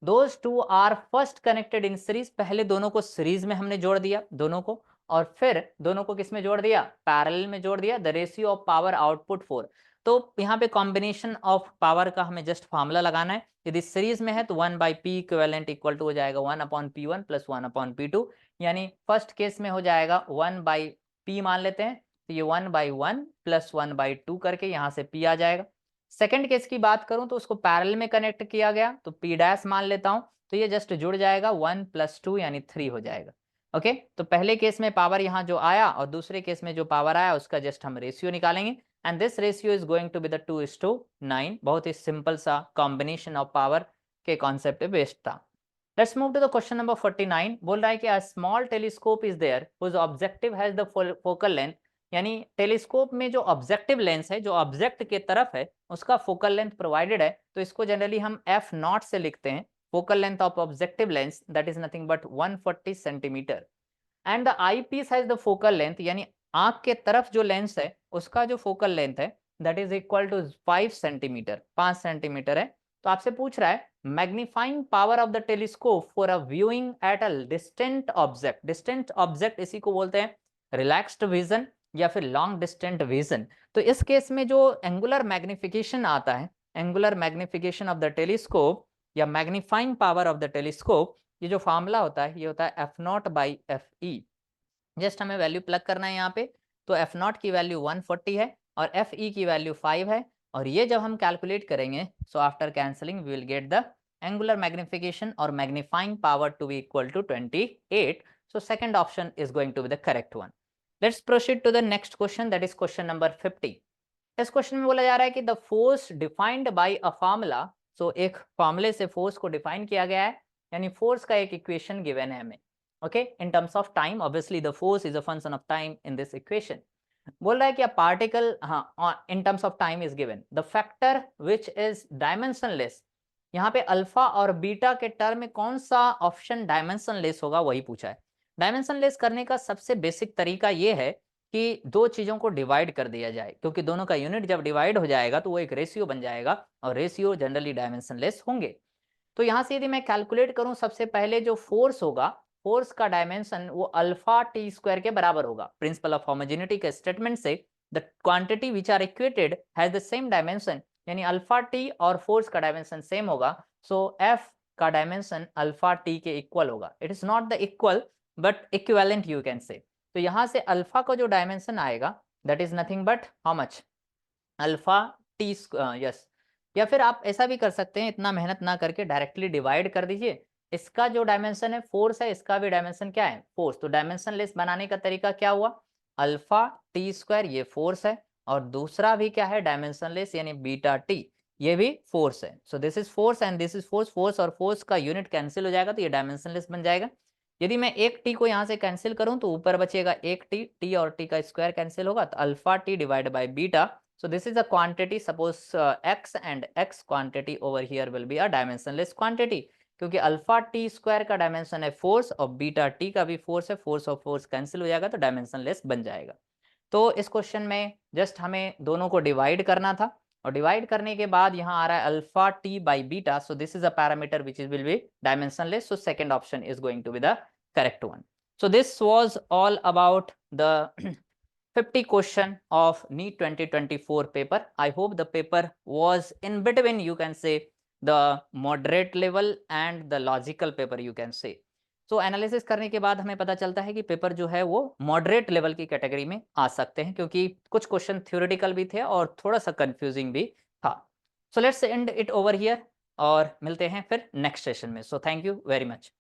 Those two are first connected in series. पहले दोनों को सीरीज में हमने जोड़ दिया दोनों को, और फिर दोनों को किस में जोड़ दिया, पैरेलल में जोड़ दिया। The ratio of power output 4। तो यहाँ पे कॉम्बिनेशन ऑफ पावर का हमें जस्ट फॉर्मूला लगाना है। यदि सीरीज में है तो 1/P इक्विवेलेंट इक्वल टू हो जाएगा 1/P1 प्लस 1/P2, यानी फर्स्ट केस में हो जाएगा 1/P मान लेते हैं, तो ये 1/1 प्लस 1/2 करके यहाँ से P आ जाएगा। सेकंड केस की बात करूं तो उसको पैरेलल में कनेक्ट किया गया तो P डैश मान लेता हूं, तो ये जस्ट जुड़ जाएगा 1 प्लस 2 यानी 3 हो जाएगा। ओके, तो पहले केस में पावर यहाँ जो आया और दूसरे केस में जो पावर आया उसका जस्ट हम रेशियो निकालेंगे, and this ratio is going to be the 2:9। बहुत ही सिंपल सा कॉम्बिनेशन ऑफ पावर के कॉन्सेप्ट पे बेस्ड था। Let's move to the question number 49। बोल रहा है कि a small telescope is there whose objective has the focal length. यानी टेलीस्कोप में जो ऑब्जेक्टिव लेंस है, जो ऑब्जेक्ट के तरफ है, उसका फोकल लेंथ प्रोवाइडेड है। तो इसको जनरली हम f0 से लिखते हैं। Focal length of objective lens that is nothing but 140 centimetre, and the eye piece has the focal length, यानी आंख के तरफ जो लेंस है उसका जो फोकल लेंथ है that is equal to 5 centimetre, 5 centimetre है। तो आपसे पूछ रहा है magnifying power of the telescope for a viewing at a distant object. Distant object इसी को बोलते हैं रिलैक्स्ड विजन या फिर लॉन्ग डिस्टेंट विजन। तो इस केस में जो एंगुलर मैग्निफिकेशन आता है, angular magnification of the telescope या magnifying power of the telescope, ये जो फॉर्मूला होता है ये होता है f0/fe। जस्ट हमें वैल्यू प्लग करना है यहाँ पे। तो f0 की वैल्यू 140 है और fe की वैल्यू 5 है, और ये जब हम कैलकुलेट करेंगे so after cancelling we will get the angular magnification और magnifying power to be equal to 28। So second option is going to be the correct one. Let's proceed to the next question, that is question number 50। इस question में बोला जा रहा है कि the force defined by a formula. सो एक फार्मूले से फोर्स को डिफाइन किया गया है, यानी फोर्स का एक इक्वेशन गिवन है हमें। Okay, in terms of time, obviously the force is a function of time in this equation. बोल रहा है कि अ पार्टिकल, हाँ, इन terms of time is given the factor which is dimensionless. यहाँ पे अल्फा और बीटा के टर्म में कौन सा ऑप्शन डायमेंशनलेस होगा वही पूछा है। डायमेंशनलेस करने का सबसे बेसिक तरीका ये है कि दो चीजों को डिवाइड कर दिया जाए, क्योंकि दोनों का यूनिट जब डिवाइड हो जाएगा तो वो एक रेशियो बन जाएगा, और रेशियो जनरली डायमेंशनलेस होंगे। तो यहां से यदि मैं कैलकुलेट करूं, सबसे पहले जो फोर्स होगा, फोर्स का डायमेंशन वो अल्फा टी स्क्वायर के बराबर होगा। प्रिंसिपल ऑफ होमोजेनिटी के स्टेटमेंट से the quantity which are equated has the same dimension, यानी अल्फा टी और फोर्स का डायमेंशन सेम होगा। सो एफ का डायमेंशन अल्फा टी के इक्वल होगा। It is not the equal but equivalent you can say. तो यहां से अल्फा का जो डायमेंशन आएगा that is nothing but how much, alpha T, yes. या फिर आप ऐसा भी कर सकते हैं, इतना मेहनत ना करके डायरेक्टली डिवाइड कर दीजिए। इसका जो डायमेंशन है फोर्स है, इसका भी डायमेंशन क्या है, फोर्स। तो डायमेंशन लेस बनाने का तरीका क्या हुआ, अल्फा टी स्क्वायर ये फोर्स है, और दूसरा भी क्या है डायमेंशन लेस, यानी बीटा टी ये भी फोर्स है। So this is force and this is force. Force और फोर्स का यूनिट कैंसिल हो जाएगा तो ये डायमेंशन लेस बन जाएगा। यदि मैं एक टी को यहाँ से कैंसिल करूं तो ऊपर बचेगा एक टी, टी और टी का स्क्वायर कैंसिल होगा तो alpha T divide by beta. So this is a quantity, suppose x, and x quantity over here will be a dimensionless quantity. क्योंकि अल्फा टी स्क्वायर का डायमेंशन है force और beta T का भी force है, force और force cancel हो जाएगा तो डायमेंशन लेस बन जाएगा। तो इस क्वेश्चन में जस्ट हमें दोनों को डिवाइड करना था और डिवाइड करने के बाद यहाँ आ रहा है alpha T by beta, so this is a parameter which is will be dimensionless, so second option is going to be the correct one. So this was all about the 50 question of NEET 2024 paper. I hope the paper was in between, you can say, the moderate level and the logical paper, you can say. So analysis करने के बाद हमें पता चलता है कि paper जो है वो मॉडरेट लेवल की कैटेगरी में आ सकते हैं, क्योंकि कुछ क्वेश्चन थ्योरेटिकल भी थे और थोड़ा सा कंफ्यूजिंग भी था। So let's end it over here और मिलते हैं फिर नेक्स्ट सेशन में। So thank you very much.